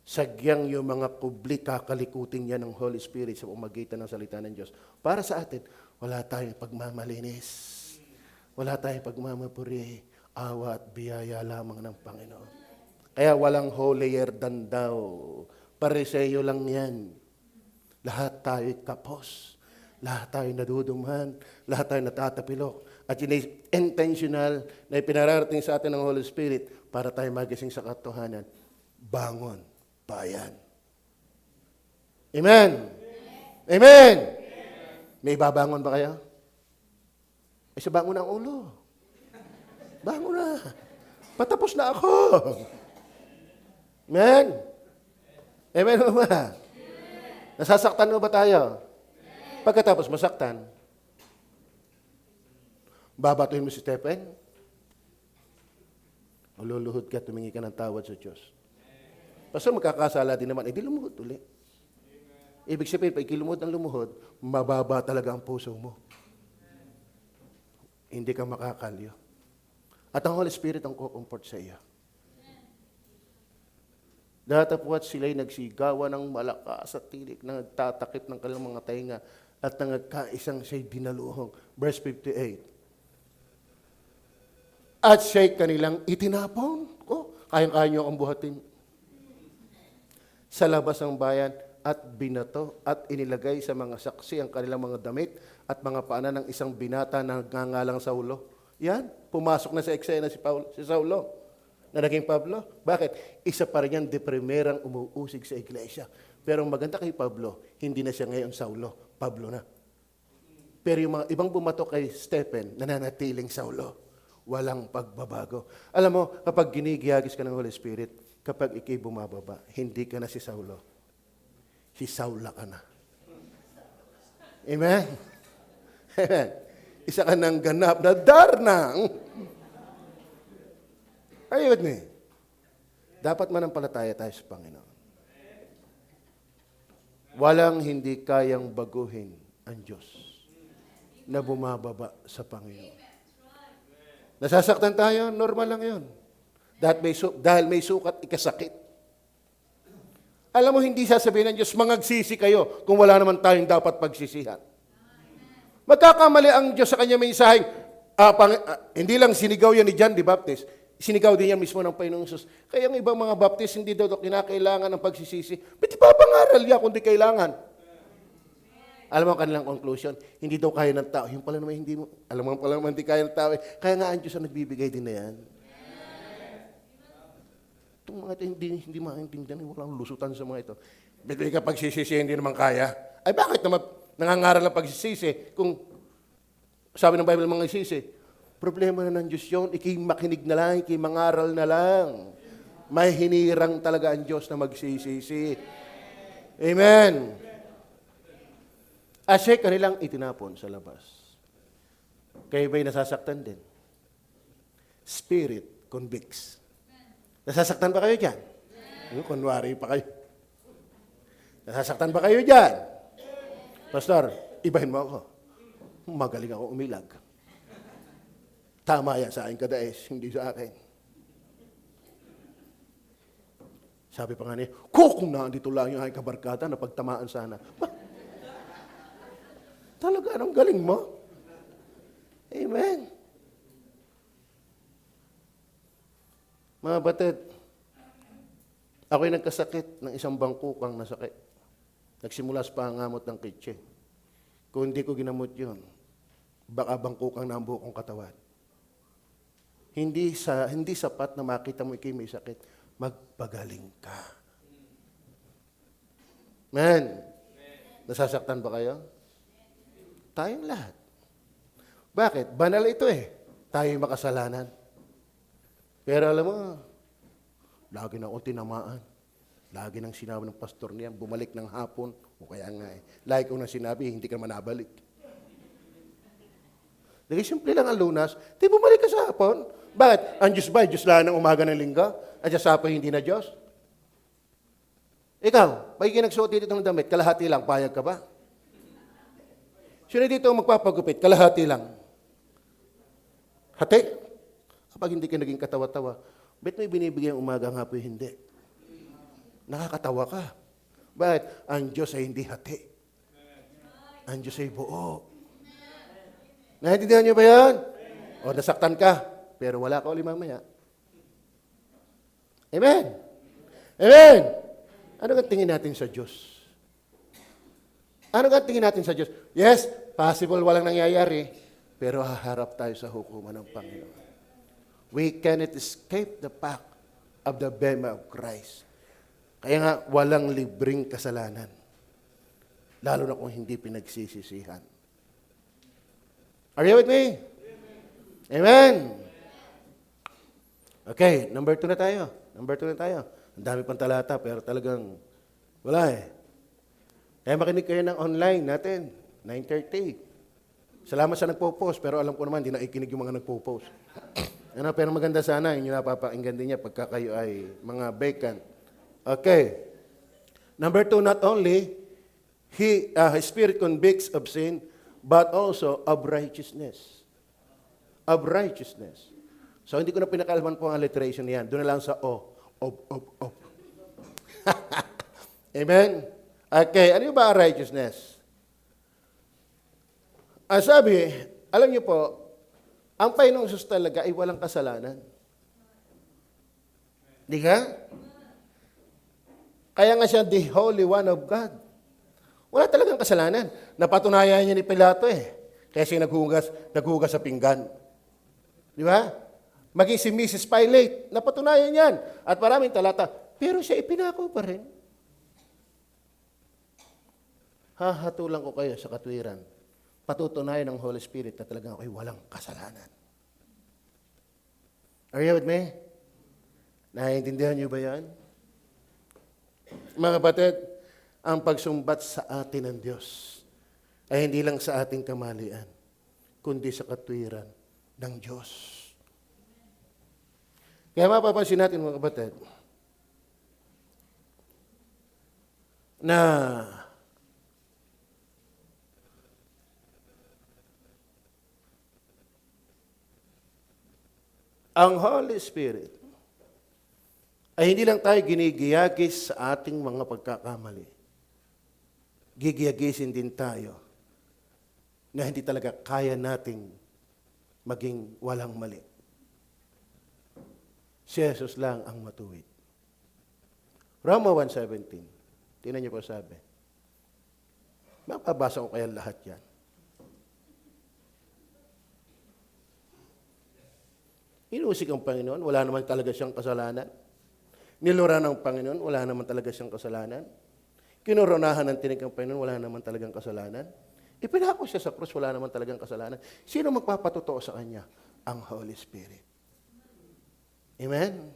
Sagyang yung mga kubli, kakalikutin yan ng Holy Spirit sa pamagitan ng salita ng Diyos. Para sa atin, wala tayong pagmamalinis. Wala tayong pagmamapuri. Awa at biyaya lamang ng Panginoon. Kaya walang holier than thou. Pariseyo lang yan. Lahat tayo'y kapos. Lahat tayo nadudumhan. Lahat tayo natatapilok. At yun ay intentional na ipinararating sa atin ng Holy Spirit para tayo magising sa katotohanan. Bangon. Bayan. Amen. Amen. May babangon ba kayo? Ay, sa bangon ang ulo. Bangon na. Patapos na ako. Amen. Amen ba? Nasasaktan mo ba tayo? Pagkatapos masaktan, babatuhin mo si Stephen, ululuhod ka, tumingi ka ng tawad sa Diyos. Pastor, magkakasala din naman, di lumuhod ulit. Ibig sabihin, pag ikilumuhod ng lumuhod, mababa talaga ang puso mo. Hindi ka makakalyo. At ang Holy Spirit ang kukumport sa iyo. Datapwat sila'y nagsigawa ng malakas at tinik na nagtatakip ng kanilang mga tainga at nangagkaisang siya'y dinaluhong. Verse 58. At siya'y kanilang itinapon. Kayang-kaya niyo ang buhatin sa labas ng bayan at binato at inilagay sa mga saksi ang kanilang mga damit at mga paanan ng isang binata na nagngangalang Saulo. Yan, pumasok na sa eksena si Saulo na naging Pablo. Bakit? Isa pa rin yan, deprimerang umuusig sa iglesia. Pero ang maganda kay Pablo, hindi na siya ngayon Saulo, Pablo na. Pero yung mga ibang bumato kay Stephen, nananatiling Saulo. Walang pagbabago. Alam mo, kapag ginigiyagis ka ng Holy Spirit, kapag ikay bumababa, hindi ka na si Saulo. Si Saula ka na. Amen? Amen. Isa ka ng ganap na darnang. Are you with me? Dapat manampalataya tayo sa Panginoon. Walang hindi kayang baguhin ang Diyos na bumababa sa Panginoon. Nasasaktan tayo, normal lang yun. Dahil may sukat, ikasakit. Alam mo, hindi sasabihin ng Diyos, mangagsisi kayo kung wala naman tayong dapat pagsisihan. Magkakamali ang Diyos sa kanya mensaheng, hindi lang sinigaw yan ni John the Baptist, sinigaw din yan mismo ng Panginoong Jesus. Kaya ang ibang mga Baptist, hindi daw kinakailangan ng pagsisisi. Ba't ipapangaral niya kung di kailangan? Alam mo ang kanilang conclusion, hindi daw kaya ng tao. Yung pala naman hindi mo, alam mo pala naman hindi kaya ng tao. Kaya nga ang Diyos ang nagbibigay din na yan. Itong mga ito, hindi maintindihan, walang lusutan sa mga ito. Bigay ka pagsisisi, hindi naman kaya. Ay bakit naman nangangaral ng pagsisisi kung sabi ng Bible mga sisi? Problema na ng Diyos yun, makinig na lang, mangaral na lang. May hinirang talaga ang Diyos na magsisisi. Amen. Asya kanilang itinapon sa labas. Kayo ba'y nasasaktan din? Spirit convicts. Nasasaktan ba kayo dyan? Kunwari pa kayo. Nasasaktan ba kayo dyan? Pastor, ibahin mo ako. Magaling ako umilag. Tama yan sa akin kadais, hindi sa akin. Sabi pa nga niya, kung nandito lang yung aking kabarkada na pagtamaan sana. Talaga, anong galing mo? Amen. Mga batid, ako'y nagkasakit ng isang bangkukang na sakit. Nagsimula sa pangangamot ng kitse. Kung hindi ko ginamot yun, baka bangkukang na ang buong katawan. Hindi sapat na makita mo ikay may sakit. Magpagaling ka. Man, nasasaktan ba kayo? Tayong lahat. Bakit? Banal ito eh. Tayo'y makasalanan. Pero alam mo, lagi na akong tinamaan. Lagi nang sinabi ng pastor niya, bumalik ng hapon, o kaya nga eh. Lagi ko nang sinabi, hindi ka naman nabalik. Dahil simple lang ang lunas, di bumalik ka sa hapon. Bakit? Ang Diyos ba? Diyos lang ng umaga ng linggo? At sa hapon hindi na Diyos? Ikaw, pag nagsuot dito ng damit, kalahati lang, payag ka ba? Sino dito magpapagupit? Kalahati lang. Hati? Kapag hindi ka naging katawa-tawa, ba't may binibigay ang umaga nga po hindi? Nakakatawa ka. Bakit? Ang Diyos ay hindi hati. Ang Diyos ay buo. Naintindihan niyo ba yan? O nasaktan ka, pero wala ka ulit mamaya. Amen? Amen? Ano ang tingin natin sa Diyos? Ano ang tingin natin sa Diyos? Yes, possible walang nangyayari, pero haharap tayo sa hukuman ng Panginoon. We cannot escape the path of the bema of Christ. Kaya nga, walang libreng kasalanan. Lalo na kung hindi pinagsisisihan. Are you with me? Amen. Okay, number 2 na tayo. Ang dami pang talata, pero talagang wala eh. Kaya makinig kayo ng online natin, 9:30. Salamat sa nagpo-post, pero alam ko naman, hindi nakikinig yung mga nagpo-post. Pero maganda sana, yun yung napapakinggan din niya pagka kayo ay mga vacant. Okay. Number 2, not only His Spirit convicts of sin, but also of righteousness. Of righteousness. So, hindi ko na pinakalaman po ang alliteration niyan. Doon na lang sa o. Of. Amen? Okay, ano ba ang righteousness? Sabi, alam niyo po, ang Panginoong Jesus talaga ay walang kasalanan. Di ka? Kaya nga siya, the Holy One of God. Wala talagang kasalanan. Napatunayan niya ni Pilato eh. Kaya siya naghugas sa pinggan. Di ba? Maging si Mrs. Pilate, napatunayan yan. At maraming talata. Pero siya ipinako pa rin. Hahatulan ko kayo sa katwiran. Patutunayan ng Holy Spirit na talagang ako'y walang kasalanan. Are you with me? Naiintindihan niyo ba yan? Mga kapatid, ang pagsumbat sa atin ng Diyos ay hindi lang sa ating kamalian, kundi sa katwiran ng Diyos. Kaya mapapansin natin, mga kapatid, na ang Holy Spirit ay hindi lang tayo ginigiyagis sa ating mga pagkakamali. Gigiyagisin din tayo na hindi talaga kaya nating maging walang mali. Si Jesus lang ang matuwid. Roma 1:17. Tingnan niyo po sabi. Mapabasa ko kaya lahat yan. Inusik ang Panginoon, wala naman talaga siyang kasalanan. Nilura ng Panginoon, wala naman talaga siyang kasalanan. Kinoronahan ng tinig ng Panginoon, wala naman talagang kasalanan. Ipinako siya sa krus, wala naman talagang kasalanan. Sino magpapatotoo sa Kanya? Ang Holy Spirit. Amen?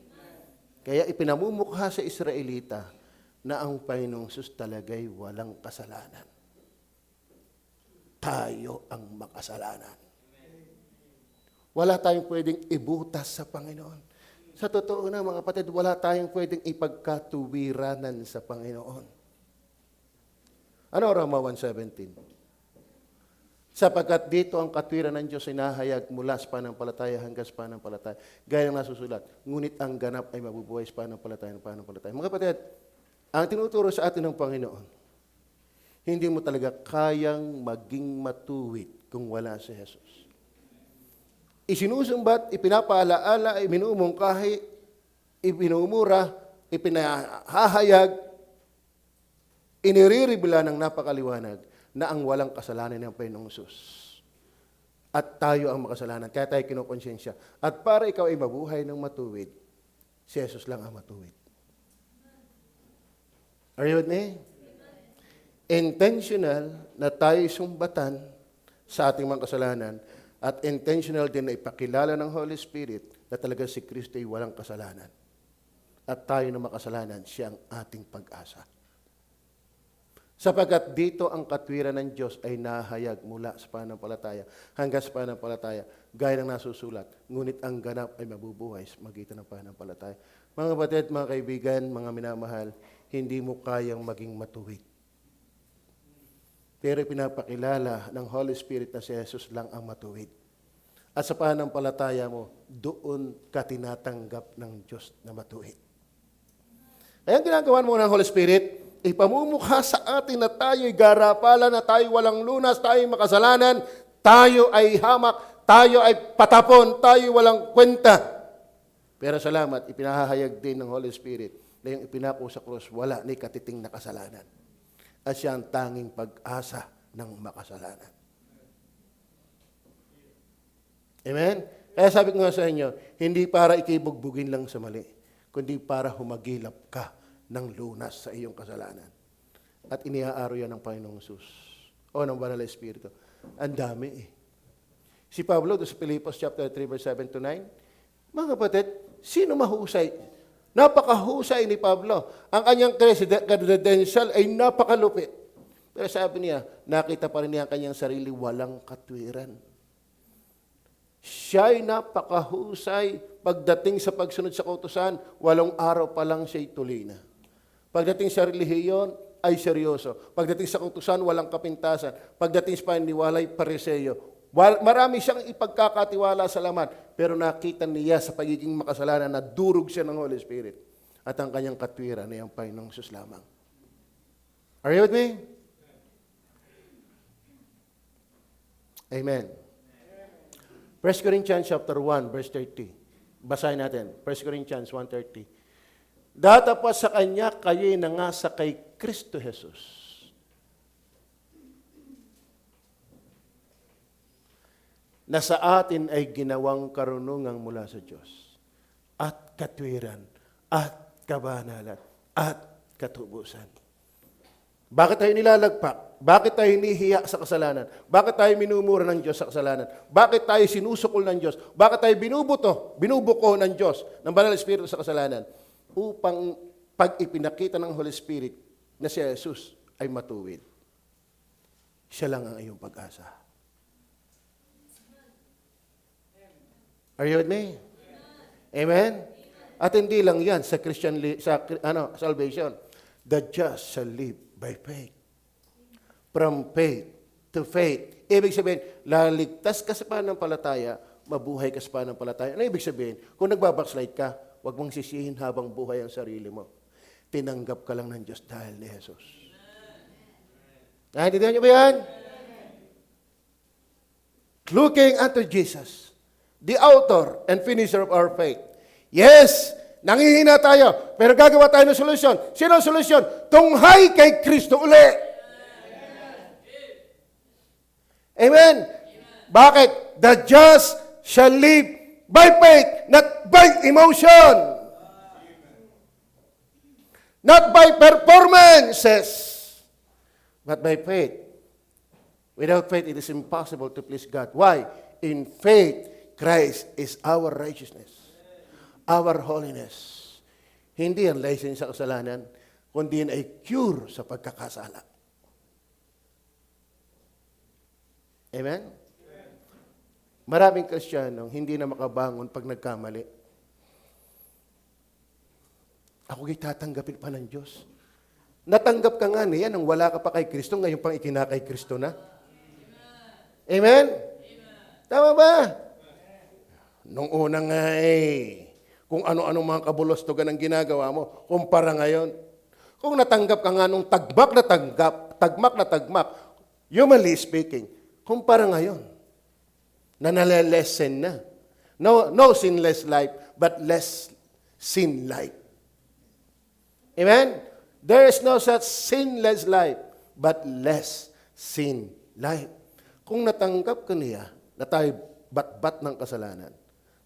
Kaya ipinamumukha sa Israelita na ang Panginoong Sus talaga'y walang kasalanan. Tayo ang makasalanan. Wala tayong pwedeng ibutas sa Panginoon. Sa totoo na mga kapatid, wala tayong pwedeng ipagkatuwiranan sa Panginoon. Ano Roma 1:17? Sapagkat dito ang katwiran ng Diyos ay nahayag mula sa pananampalataya hanggang sa pananampalataya. Gaya ng nasusulat, ngunit ang ganap ay mabubuhay sa pananampalataya ng pananampalataya. Mga kapatid, ang tinuturo sa atin ng Panginoon, hindi mo talaga kayang maging matuwid kung wala si Jesus. Isinusumbat, ipinapaalaala, minumungkahi ipinumura, ipinahahayag, iniriribla ng napakaliwanag na ang walang kasalanan ng Panginoong Hesus. At tayo ang makasalanan. Kaya tayo kinukonsensya. At para ikaw ay mabuhay ng matuwid, si Jesus lang ang matuwid. Are you with me? Intentional na tayo sumbatan sa ating mga kasalanan at intentional din na ipakilala ng Holy Spirit na talaga si Kristo ay walang kasalanan. At tayo na makasalanan, siya ang ating pag-asa. Sapagkat dito ang katwiran ng Diyos ay nahayag mula sa pananampalataya hanggang sa pananampalataya, gaya ng nasusulat, ngunit ang ganap ay mabubuhay sa magitan ng pananampalataya. Mga kapatid, mga kaibigan, mga minamahal, hindi mo kayang maging matuwid. Pero pinapakilala ng Holy Spirit na si Jesus lang ang matuwid. At sa pananampalataya mo, doon ka tinatanggap ng Diyos na matuwid. Kaya ang ginagawa mo ng Holy Spirit, ipamumukha sa atin na tayo'y garapalan, na tayo walang lunas, tayo'y makasalanan, tayo ay hamak, tayo ay patapon, tayo walang kwenta. Pero salamat, ipinahahayag din ng Holy Spirit na yung ipinako sa krus, wala ni katiting na kasalanan. At siya ang tanging pag-asa ng makasalanan. Amen? Kaya sabi ko nga sa inyo, hindi para ikibugbugin lang sa mali, kundi para humagilap ka ng lunas sa iyong kasalanan. At iniaaro yan ng Panginoong Hesus o ng Banal na Espiritu. Ang dami eh. Si Pablo, sa Filipos chapter 3, verse 7 to 9, mga kapatid, sino mahusay? Napakahusay ni Pablo. Ang kanyang credential ay napakalupit. Pero sabi niya, nakita pa rin niya ang kanyang sarili walang katwiran. Siya'y napakahusay pagdating sa pagsunod sa kautusan, 8 araw pa lang siya'y tuloy na. Pagdating sa relihiyon, ay seryoso. Pagdating sa kautusan, walang kapintasan. Pagdating sa paniniwala, ay pariseyo. Marami siyang ipagkakatiwala sa laman, pero nakita niya sa pagiging makasalanan na durog siya ng Holy Spirit. At ang kanyang katwiran ay ang Panginoong Hesus lamang. Are you with me? Amen. 1 Corinthians chapter 1, verse 30. Basahin natin. 1 Corinthians 1:30. Datapos sa Kanya, kayo'y nangasa kay Kristo Jesus. Na sa atin ay ginawang karunungang mula sa Diyos. At katwiran, at kabanalan, at katubusan. Bakit tayo nilalagpak? Bakit tayo hinihiya sa kasalanan? Bakit tayo minumura ng Diyos sa kasalanan? Bakit tayo sinusukol ng Diyos? Bakit tayo binubuko ng Diyos, ng Banal na Espiritu sa kasalanan? Upang pag ipinakita ng Holy Spirit na si Jesus ay matuwid. Siya lang ang iyong pag-asa. Are you with me? Amen? At hindi lang yan sa salvation. The just shall live by faith. From faith to faith. Ibig sabihin, laligtas ka sa pananampalataya, mabuhay ka sa pananampalataya. Ano ibig sabihin? Kung nagbabackslide ka, huwag mong sisihin habang buhay ang sarili mo. Tinanggap ka lang ng Diyos dahil ni Jesus. Naintindihan niyo ba yan? Looking unto Jesus, the author and finisher of our faith. Yes, nangihina tayo, pero gagawa tayo ng solusyon. Sino ang solusyon? Tunghay kay Kristo uli. Amen? Bakit? The just shall live by faith, not by emotion. Not by performances, but by faith. Without faith, it is impossible to please God. Why? In faith, Christ is our righteousness, our holiness. Hindi ang license sa kasalanan, kundi yan ay cure sa pagkakasala. Amen? Maraming Kristiyanong hindi na makabangon pag nagkamali. Ako tatanggapin pa ng Diyos. Natanggap ka nga niya nang wala ka pa kay Kristo, ngayon pang ikinakay Kristo na. Amen? Tama ba? Nung unang nga kung ano-ano mga kabulostogan ang ginagawa mo, kumpara ngayon. Kung natanggap ka nga nung tagmak na tagmak, humanly speaking, kumpara ngayon. Na nalilesen na. No sinless life, but less sin life. Amen? There is no such sinless life, but less sin life. Kung natanggap ka niya na tayo bat-bat ng kasalanan,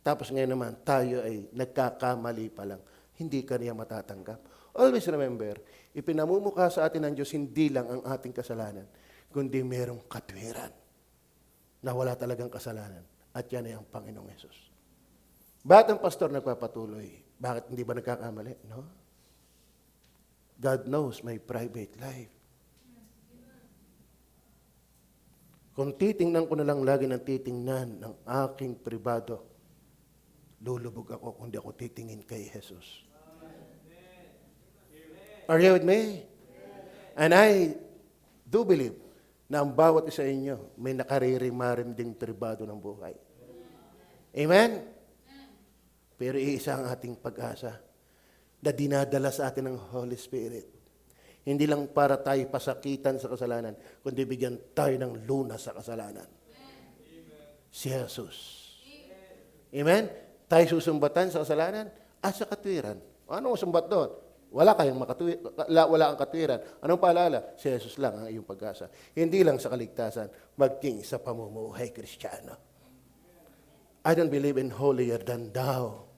tapos ngayon naman tayo ay nagkakamali pa lang, hindi ka niya matatanggap. Always remember, ipinamumukha sa atin ng Diyos hindi lang ang ating kasalanan, kundi merong katwiran na wala talagang kasalanan. At yan ay ang Panginoong Yesus. Bakit ang pastor nagpapatuloy? Bakit hindi ba nagkakamali? No? God knows my private life. Kung titingnan ko na lang lagi ng titingnan ng aking pribado, lulubog ako kung di ako titingin kay Jesus. Are you with me? And I do believe na ang bawat isa inyo may nakaririmarim ding pribado ng buhay. Amen? Pero iisa ang ating pag-asa na dinadala sa atin ng Holy Spirit. Hindi lang para tayo pasakitan sa kasalanan, kundi bigyan tayo ng lunas sa kasalanan. Si Jesus. Amen? Tayo susumbatan sa kasalanan at sa katwiran. Ano ang sumbat doon? Wala kang katwiran. Anong paalala? Si Jesus lang ang iyong pag-asa. Hindi lang sa kaligtasan, maging sa pamumuhay Kristiyano. I don't believe in holier than thou.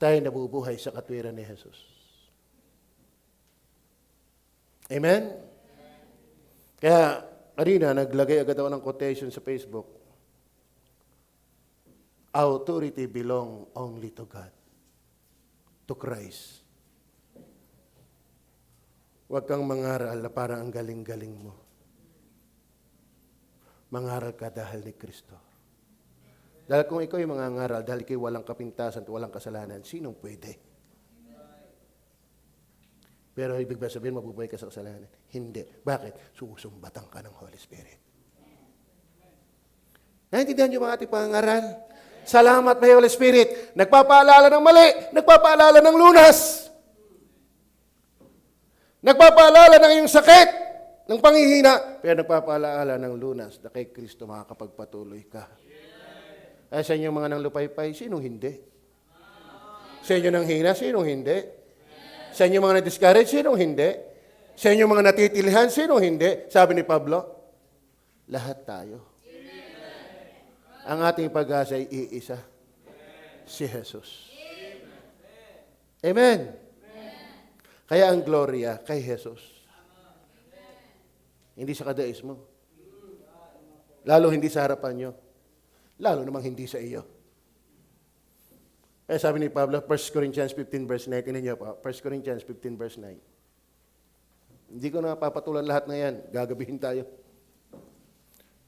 Tayo nabubuhay sa katwiran ni Jesus. Amen? Kaya, kanina, naglagay agad ako ng quotation sa Facebook. Authority belong only to God. To Christ. Huwag kang mangaral na parang ang galing-galing mo. Mangaral ka dahil ni Kristo. Dahil kung ikaw ay mangangaral dahil ikaw walang kapintasan at walang kasalanan, sinong pwede? Pero ibig ba sabihin, mabubuhay ka sa kasalanan? Hindi. Bakit? Susumbatan ka ng Holy Spirit. Naintindihan niyo mga ating pangaral? Salamat may Holy Spirit. Nagpapaalala ng mali. Nagpapaalala ng lunas. Nagpapaalala ng iyong sakit, ng panghihina. Pero nagpapaalala ng lunas na kay Kristo makakapagpatuloy ka. Ay sa inyo mga nang lupaypay, sinong hindi? Sa inyo nang hina, sinong hindi? Sa inyo mga na-discourage, sinong hindi? Sa inyo mga natitilihan, sinong hindi? Sabi ni Pablo, lahat tayo. Ang ating pag-asa ay iisa, si Jesus. Amen. Kaya ang gloria kay Jesus. Hindi sa kadaismo. Lalo hindi sa harapan nyo. Lalo namang hindi sa iyo. Kaya sabi ni Pablo, 1 Corinthians 15 verse 9, tinan niyo pa, 1 Corinthians 15 verse 9. Hindi ko na papatulan lahat na yan. Gagabihin tayo.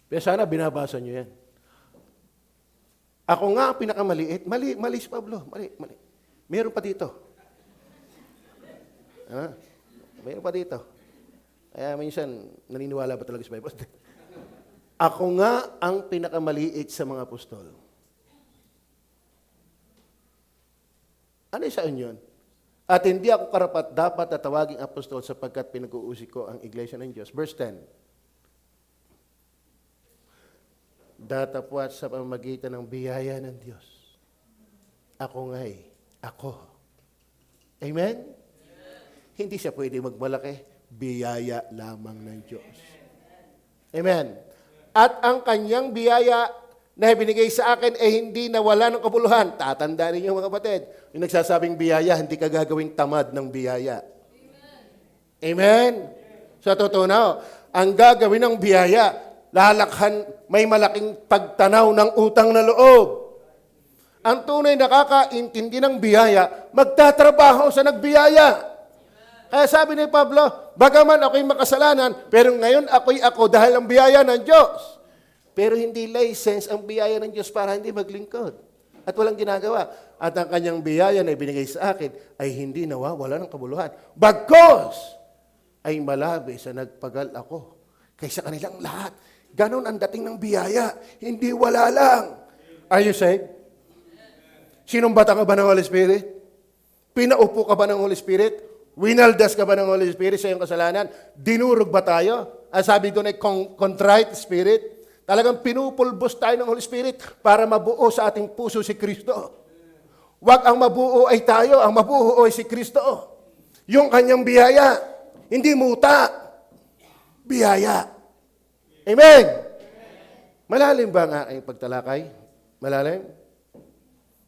Pero sana binabasa nyo yan. Ako nga ang pinakamaliit. Mali si Pablo. Mali. Meron pa dito. Meron pa dito. Kaya minsan, naniniwala ba talaga sa Bible? Ako nga ang pinakamaliit sa mga apostol. Ano sa inyo? At hindi ako karapat dapat na tawaging apostol sapagkat pinag-uusik ko ang Iglesia ng Diyos. Verse 10. Datapwat sa pamamagitan ng biyaya ng Diyos. Ako nga'y ako. Amen? Hindi siya pwede magmalaki. Biyaya lamang ng Diyos. Amen? At ang kanyang biyaya na ibinigay sa akin ay hindi nawala ng kabuluhan. Tatandaan ninyo mga kapatid. Yung nagsasabing biyaya, hindi ka gagawing tamad ng biyaya. Amen? Sa totoo na, ang gagawin ng biyaya, lalakhan, may malaking pagtanaw ng utang na loob. Ang tunay nakakaintindi ng biyaya, magtatrabaho sa nagbiyaya. Kaya sabi ni Pablo, bagaman ako'y makasalanan, pero ngayon ako'y ako dahil ang biyaya ng Diyos. Pero hindi license ang biyaya ng Diyos para hindi maglingkod. At walang ginagawa. At ang kanyang biyaya na ibinigay sa akin ay hindi nawawala ng kabuluhan. Bagkos ay malabi sa nagpagal ako kaysa kanilang lahat. Ganon ang dating ng biyaya. Hindi wala lang. Are you saved? Sinumbatan ka ba ng Holy Spirit? Pinaupo ka ba ng Holy Spirit? Winaldas ka ba ng Holy Spirit sa iyong kasalanan? Dinurog ba tayo? Sabi doon ay contrite spirit. Talagang pinupulbos tayo ng Holy Spirit para mabuo sa ating puso si Kristo. Huwag ang mabuo ay tayo, ang mabuo ay si Kristo. Yung kanyang biyaya, hindi muta, biyaya. Amen! Malalim ba ang aking pagtalakay? Malalim?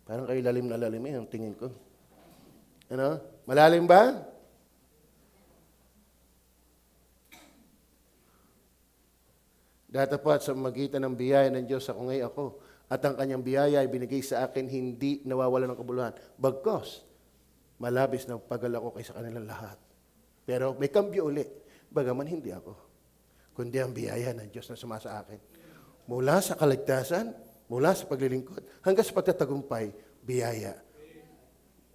Parang kayo lalim na lalim ang tingin ko. Ano? Malalim ba? Datapat sa magitan ng biyaya ng Diyos ako ngayon ako at ang kanyang biyaya ay binigay sa akin hindi nawawala ng kabuluhan. Bagkos, malabis na pagal ako kaysa kanilang lahat. Pero may kambyo uli. Bagaman hindi ako, kundi ang biyaya ng Diyos na sumasa akin. Mula sa kaligtasan, mula sa paglilingkod, hanggang sa pagtatagumpay, biyaya,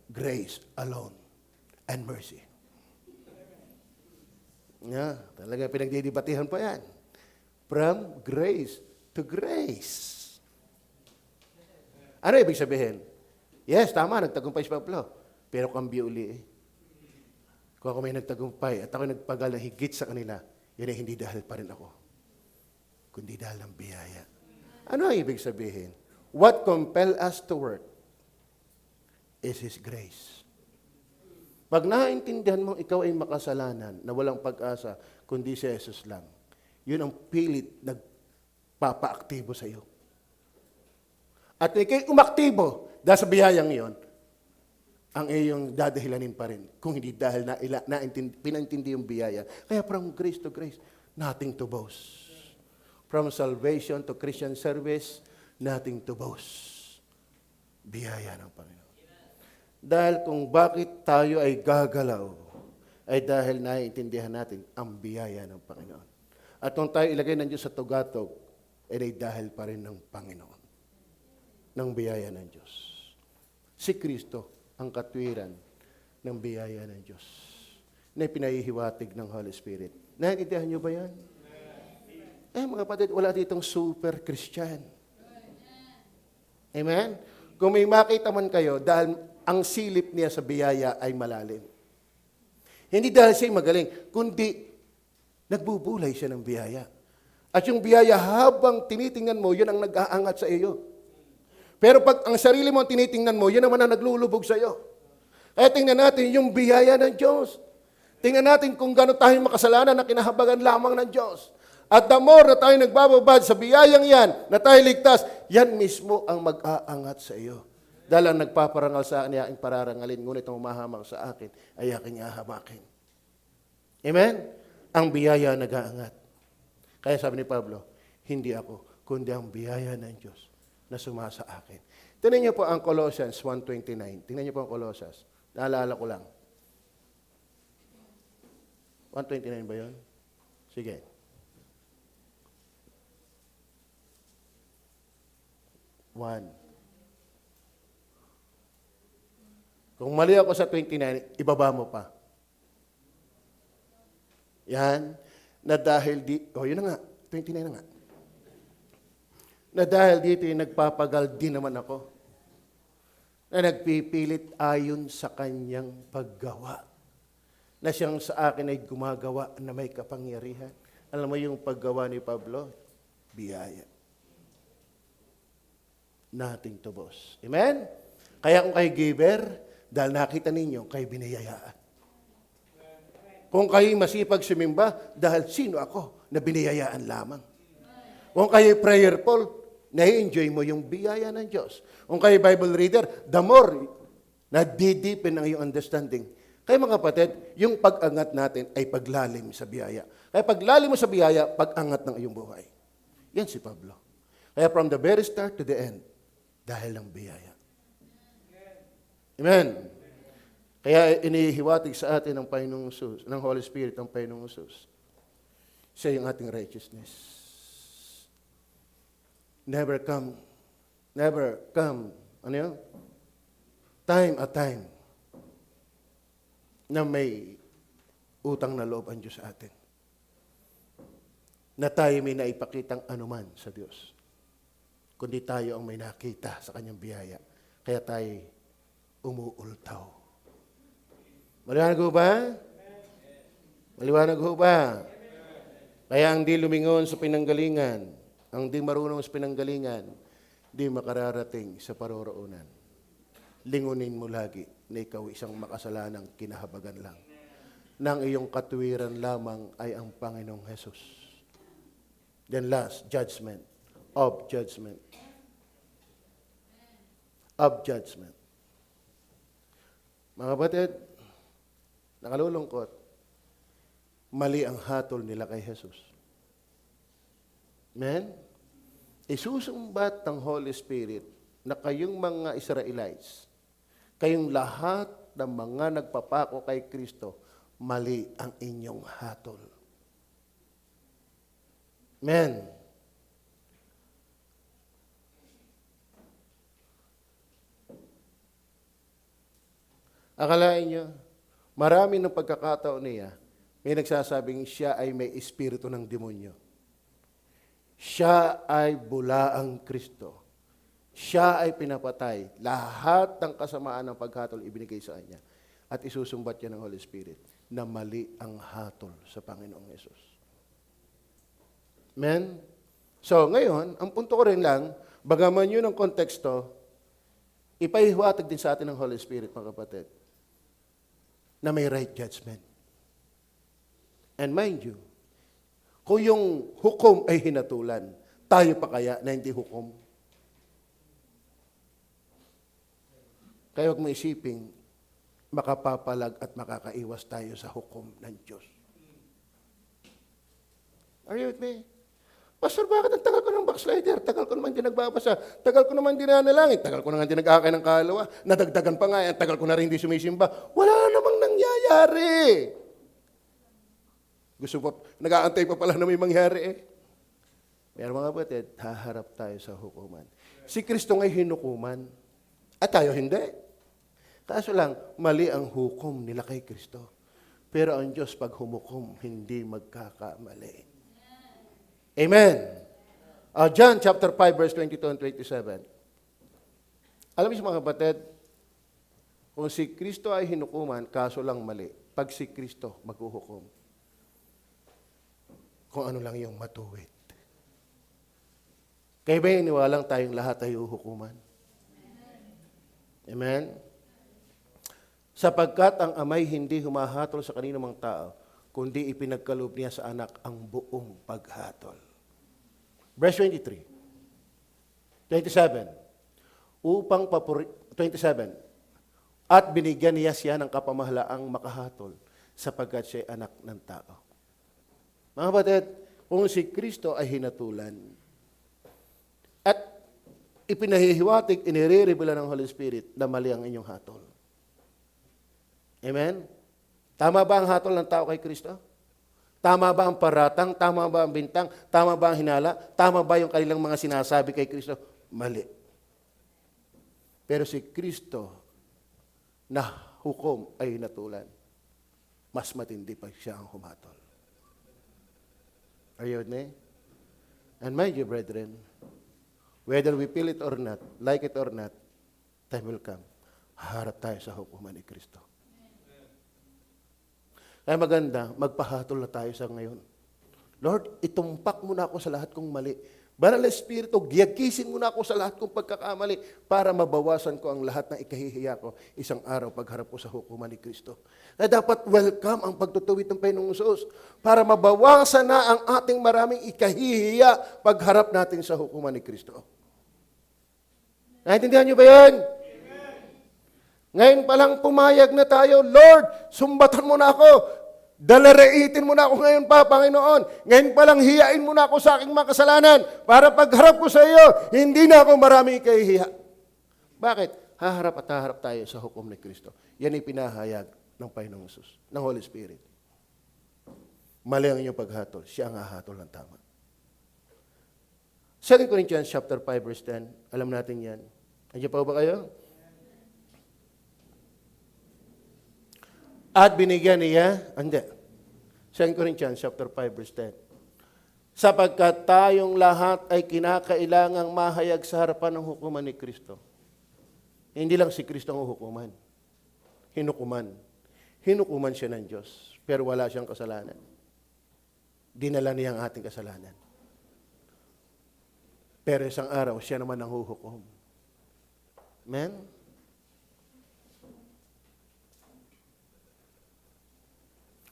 grace alone, and mercy. Talaga pinagdidibatihan pa yan. From grace to grace. Ano ibig sabihin? Yes, tama, nagtagumpay si Pablo. Pero kambyo uli eh. Kung ako may nagtagumpay at ako nagpagal na higit sa kanila, yun ay hindi dahil pa rin ako, kundi dahil ng biyaya. Ano ang ibig sabihin? What compel us to work is His grace. Pag naintindihan mo ikaw ay makasalanan na walang pag-asa, kundi si Jesus lang, yun ang pilit nagpapaaktibo sa iyo. At ikay umaktibo dahil sa biyayang iyon, ang iyong dadahilanin pa rin kung hindi dahil pinantindi yung biyaya. Kaya from grace to grace, nothing to boast. From salvation to Christian service, nothing to boast. Biyaya ng Panginoon. Dahil kung bakit tayo ay gagalaw, ay dahil naiintindihan natin ang biyaya ng Panginoon. At kung tayo ilagay ng Diyos sa tugatog, ay dahil pa rin ng Panginoon, ng biyaya ng Diyos. Si Kristo ang katwiran ng biyaya ng Diyos na pinahihiwatig ng Holy Spirit. Naiintindihan niyo ba yan? Mga kapatid, wala ditong super Christian. Amen? Kung may makita man kayo, dahil ang silip niya sa biyaya ay malalim. Hindi dahil siya magaling, kundi nagbubulay siya ng biyaya. At yung biyaya, habang tinitingnan mo, yun ang nag-aangat sa iyo. Pero pag ang sarili mo ang tinitingnan mo, yun naman ang naglulubog sa iyo. Kaya tingnan natin yung biyaya ng Diyos. Tingnan natin kung gano'n tayo makasalanan na kinahabagan lamang ng Diyos. At the more na tayo nagbababad sa biyayang yan, na tayo ligtas, yan mismo ang mag-aangat sa iyo. Dahil ang nagpaparangal sa akin, aking pararangalin, ngunit ang umahamang sa akin, ay aking ahamakin. Amen? Ang biyaya nag-aangat. Kaya sabi ni Pablo, hindi ako, kundi ang biyaya ng Diyos na sumasa akin. Tingnan niyo po ang Colossians 1:29. Tingnan niyo po ang Colossians. Naalala ko lang. 1:29 ba yun? Sige. Kung mali ako sa 29, ibaba mo pa. Yan. Na dahil yun na nga. 29 na nga. Na dahil dito nagpapagal din naman ako. Na nagpipilit ayon sa kanyang paggawa. Na siyang sa akin ay gumagawa na may kapangyarihan. Alam mo yung paggawa ni Pablo? Biyaya. Nothing to boast. Amen? Kaya kung kayo giver, dahil nakita ninyo, kayo biniyayaan. Kung kayo masipag sumimba, dahil sino ako na biniyayaan lamang. Kung kayo prayerful, na-enjoy mo yung biyaya ng Diyos. Kung kayo Bible reader, the more nadidipin ang iyong understanding. Kaya mga kapatid, yung pag-angat natin ay paglalim sa biyaya. Kaya paglalim mo sa biyaya, pag-angat ng iyong buhay. Yan si Pablo. Kaya from the very start to the end, dahil ng biyaya. Amen. Kaya inihiwatig sa atin ng Panginoong Jesus, ng Holy Spirit ng Panginoong Jesus. Siya yung ating righteousness. Never come, ano yun? Time at time na may utang na loob ang Diyos sa atin. Na tayo may naipakitang anuman sa Diyos. Kundi tayo ang may nakita sa kanyang biyaya. Kaya tayo umuultaw. Maliwanag ho ba? Maliwanag ho ba? Kaya ang di lumingon sa pinanggalingan, Ang di marunong sa pinanggalingan, di makararating sa paroroonan. Lingunin mo lagi na ikaw isang makasalanang kinahabagan lang. Nang iyong katuwiran lamang ay ang Panginoong Jesus. Then last, judgment. Of judgment. Of judgment. Mga kapatid, nakalulungkot, mali ang hatol nila kay Jesus. Amen? Isusumbat ng Holy Spirit na kayong mga Israelites, kayong lahat ng mga nagpapako kay Kristo, mali ang inyong hatol. Amen. Akalain nyo, marami ng pagkakataon niya, may nagsasabing siya ay may espiritu ng demonyo. Siya ay bulaang Kristo. Siya ay pinapatay. Lahat ng kasamaan ng paghatol ibinigay sa kanya. At isusumbat niya ng Holy Spirit na mali ang hatol sa Panginoong Yesus. Amen? So, ngayon, ang punto ko rin lang, bagaman yun ang konteksto, ipahiwatig din sa atin ng Holy Spirit, mga kapatid, na may right judgment. And mind you, kung yung hukom ay hinatulan, tayo pa kaya na hindi hukom? Kaya huwag mo isiping, makapapalag at makakaiwas tayo sa hukom ng Diyos. Are you with me? Pastor, bakit ang tagal ko ng backslider? Tagal ko naman din nagbabasa. Tagal ko naman din nanalangin. Tagal ko naman din nag-aakay ng kalawa. Nadagdagan pa nga yan. Tagal ko na rin di sumisimba. Wala namang nangyayari. Gusto pa, nag-aantay pa pala na may mangyari eh. Pero mga kapatid, haharap tayo sa hukuman. Si Kristo nga'y hinukuman. At tayo hindi. Kaso lang, mali ang hukom nila kay Kristo. Pero ang Diyos pag humukom, hindi magkakamali. Amen. John chapter 5 verse 22 and 27. Alam niyo mga kapatid, kung si Kristo ay hinukuman, kaso lang mali. Pag si Kristo maghuhukom, kung ano lang yung matuwid. Kaya ba iniwalang tayong lahat ay uhukuman? Amen? Sapagkat ang amay hindi humahatol sa kaninumang tao, kundi ipinagkaloob niya sa anak ang buong paghatol. Verse 23. 27. 27. At binigyan niya siya ng kapamahalaang makahatol sapagkat siya ay anak ng tao. Mga kapatid, kung si Kristo ay hinatulan at ipinahihiwatig, inire-reveal ng Holy Spirit na mali ang inyong hatol. Amen? Tama ba ang hatol ng tao kay Kristo? Tama ba ang paratang? Tama ba ang bintang? Tama ba ang hinala? Tama ba yung kanilang mga sinasabi kay Kristo? Mali. Pero si Kristo na hukom ay hinatulan, mas matindi pa siya ang humatol. Are you with me? And mind you, brethren, whether we feel it or not, like it or not, time will come. Harap tayo sa hukuman ni Kristo. Kaya maganda, magpahatol na tayo sa ngayon. Lord, itumpak mo na ako sa lahat kong mali. Banal na Espiritu, giyagisin mo na ako sa lahat kong pagkakamali para mabawasan ko ang lahat ng ikahihiya ko isang araw pagharap ko sa hukuman ni Kristo. Kaya dapat welcome ang pagtutuwid ng Panginoong Hesus para mabawasan na ang ating maraming ikahihiya pagharap natin sa hukuman ni Kristo. Naintindihan niyo ba yan? Ngayon pa lang pumayag na tayo, Lord, sumbatan mo na ako. Dalaraitin mo na ako ngayon pa, Panginoon. Ngayon pa lang hiyain mo na ako sa aking mga kasalanan para pagharap ko sa iyo, hindi na ako marami ikahihiya. Bakit? Haharap at haharap tayo sa hukom ni Kristo. Yan ay pinahayag ng Panginoong Hesus, ng Holy Spirit. Mali ang inyong paghatol. Siya ang hahatol ng tama. 2 Corinthians chapter 5 verse 10. Alam natin yan. Andiyan pa ba kayo? At binigyan niya, hindi. 2 Corinthians chapter 5 verse 10. Sapagkat tayong lahat ay kinakailangang mahayag sa harapan ng hukuman ni Kristo. Hindi lang si Kristo ang hukuman. Hinukuman. Hinukuman siya ng Diyos, pero wala siyang kasalanan. Dinala niya ang ating kasalanan. Pero isang araw, siya naman ang huhukom. Amen?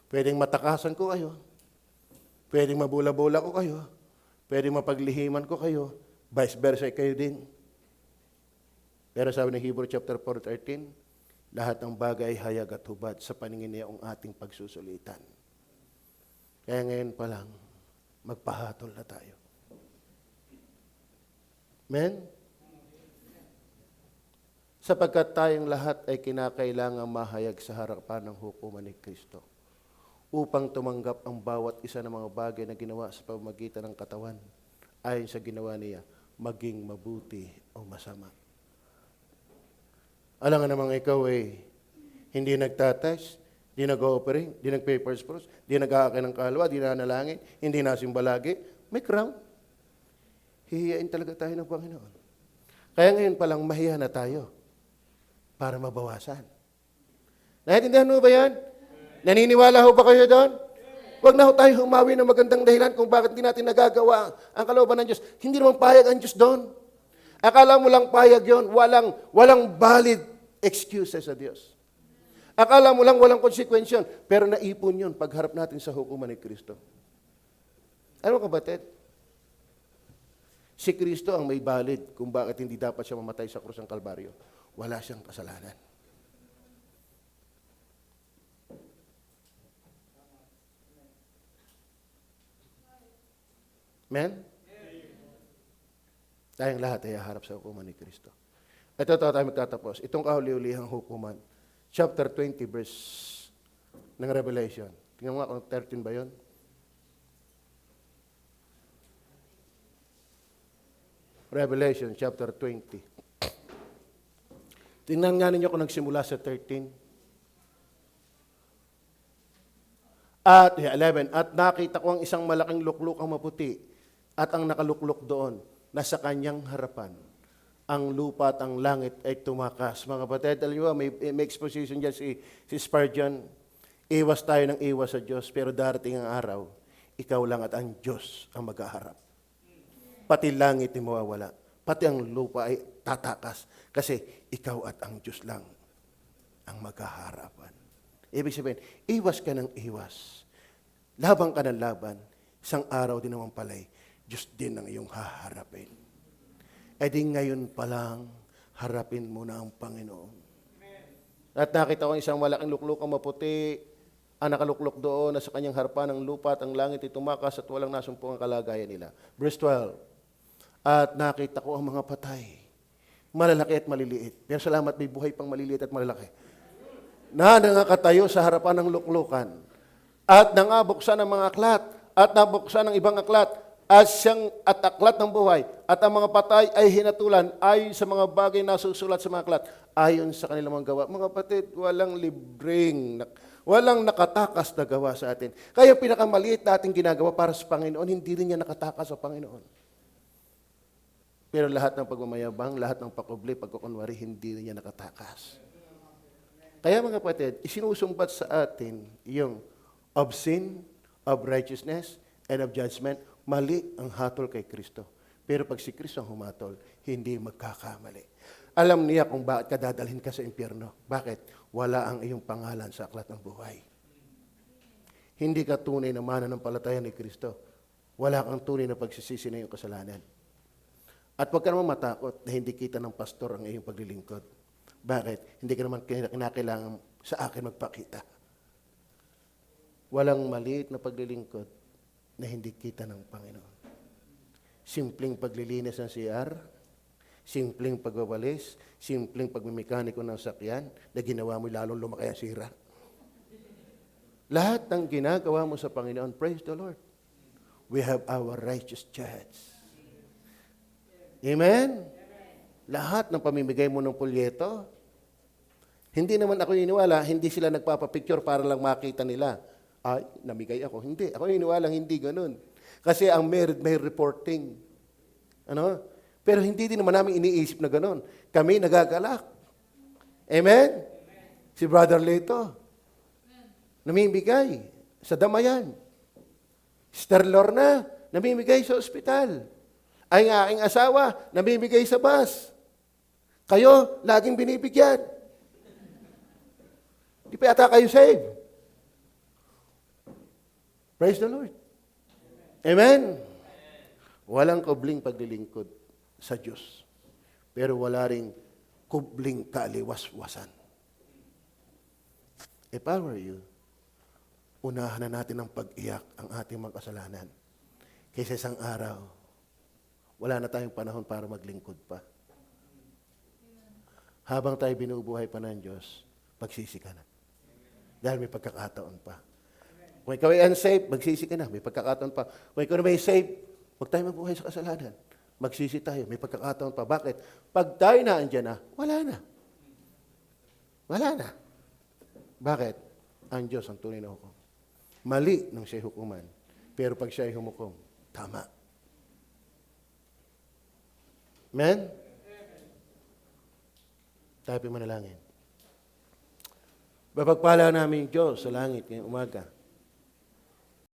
Pwedeng matakasan ko kayo. Pwedeng mabula-bula ko kayo. Pwedeng mapaglihiman ko kayo. Vice versa kayo din. Pero sabi ng Hebrew chapter 4:13, lahat ng bagay hayag at hubad sa paningin niya ang ating pagsusulitan. Kaya ngayon pa lang, magpahatol na tayo. Amen? Sapagkat tayong lahat ay kinakailangang mahayag sa harapan ng hukuman ni Kristo upang tumanggap ang bawat isa ng mga bagay na ginawa sa pamamagitan ng katawan ayon sa ginawa niya, maging mabuti o masama. Alam nga namang ikaw hindi nagtatest, hindi nag-ooperate, hindi nag-papers pros, hindi nag-aakin ng kalwa, hindi nanalangin, hindi nasimba lagi, may crown. Hihiyain talaga tayo ng Panginoon. Kaya ngayon palang mahiya na tayo para mabawasan. Naintindihan mo ba yan? Naniniwala ho ba kayo doon? Huwag na ho tayo humawi ng magandang dahilan kung bakit hindi natin nagagawa ang kalooban ng Diyos. Hindi naman payag ang Diyos doon. Akala mo lang payag yon, walang valid excuses sa Diyos. Akala mo lang walang konsekwensyon, pero naipon yun pagharap natin sa hukuman ni Kristo. Ano kapatid? Si Kristo ang may valid kung bakit hindi dapat siya mamatay sa krus ng Kalbaryo. Wala siyang kasalanan. Amen? Tayong lahat ay haharap sa hukuman ni Kristo. Ito tayo magtatapos. Itong kahuli-hulihang hukuman. Chapter 20, verse ng Revelation. Tingnan mo nga kung 13 ba yun? Revelation, chapter 20. Tingnan nga ninyo kung nagsimula sa 13. At 11. At nakita ko ang isang malaking luklukang maputi at ang nakaluklok doon na sa kanyang harapan ang lupa at ang langit ay tumakas. Mga kapatid, alam nyo ba, may exposition dyan si Spurgeon. Iwas tayo ng iwas sa Diyos, pero darating ang araw, ikaw lang at ang Diyos ang maghaharap. Pati langit ay mawawala. Pati ang lupa ay tatakas. Kasi ikaw at ang Diyos lang ang maghaharapan. Ibig sabihin, iwas ka ng iwas. Labang ka ng laban. Isang araw din naman pala'y, Diyos din ang iyong haharapin. E di ngayon pa lang, harapin mo na ang Panginoon. At nakita ko isang malaking luklukang maputi, ang nakaluklok doon na sa kanyang harapan ng lupa at ang langit ay tumakas at walang nasumpong ang kalagayan nila. Verse 12, at nakita ko ang mga patay, malalaki at maliliit. Pero salamat, may buhay pang maliliit at malalaki. Na nangakatayo sa harapan ng luklukan at nangabuksan ng mga aklat at nabuksan ng ibang aklat at aklat ng buhay at ang mga patay ay hinatulan ayon sa mga bagay na susulat sa mga aklat ayon sa kanilang mga gawa. Mga kapatid, walang libreng, walang nakatakas na gawa sa atin. Kaya pinakamaliit natin ginagawa para sa Panginoon, hindi rin niya nakatakas sa Panginoon. Pero lahat ng pagmamayabang, lahat ng pakubli, pagkukunwari, hindi rin niya nakatakas. Kaya mga kapatid, isinusumbat sa atin yung of sin, of righteousness, and of judgment. Mali ang hatol kay Kristo. Pero pag si Kristo ang humatol, hindi magkakamali. Alam niya kung bakit ka dadalhin ka sa impyerno. Bakit? Wala ang iyong pangalan sa aklat ng buhay. Hindi ka tunay na mananampalataya ni Kristo. Wala kang tunay na pagsisisi na iyong kasalanan. At huwag ka naman matakot na hindi kita ng pastor ang iyong paglilingkod. Bakit? Hindi ka naman kinakailangan sa akin magpakita. Walang maliit na paglilingkod na hindi kita ng Panginoon. Simpleng paglilinis ng CR, simpleng pagwawalis, simpleng pagmimekaniko ng sakyan na ginawa mo lalong lumaki ang sira. Lahat ng ginagawa mo sa Panginoon, praise the Lord. We have our righteous judge. Amen? Lahat ng pamimigay mo ng pulyeto, hindi naman ako iniwala, hindi sila nagpapapicture para lang makita nila. Ay, namigay ako. Hindi. Ako iniwalang hindi ganun. Kasi ang may reporting. Ano? Pero hindi din naman namin iniisip na ganun. Kami nagagalak. Amen? Si Brother Leto, namimigay sa damayan. Sister Lorna, namimigay sa ospital. Ay ang aking asawa, namimigay sa bus. Kayo, laging binibigyan. Di pa yata kayo save. Praise the Lord. Amen? Walang kubling paglilingkod sa Diyos. Pero wala ring kubling kaaliwas-wasan. If I were you, unahan na natin ang pag-iyak ang ating mga kasalanan. Kaysa isang araw, wala na tayong panahon para maglingkod pa. Habang tayo binubuhay pa ng Diyos, magsisi ka na. Dahil may pagkakataon pa. Kung ikaw ay unsafe, magsisi ka na. May pagkakataon pa. Kung ikaw na may safe, huwag tayo mabuhay sa kasalanan. Magsisi tayo. May pagkakataon pa. Bakit? Pag tayo na andyan na, wala na. Wala na. Bakit? Ang Diyos ang tunay na hukom. Mali nung siya hukuman. Pero pag siya ay humukom, tama. Amen? Tayo manalangin. Mapagpala namin Diyos sa langit ngayong umaga.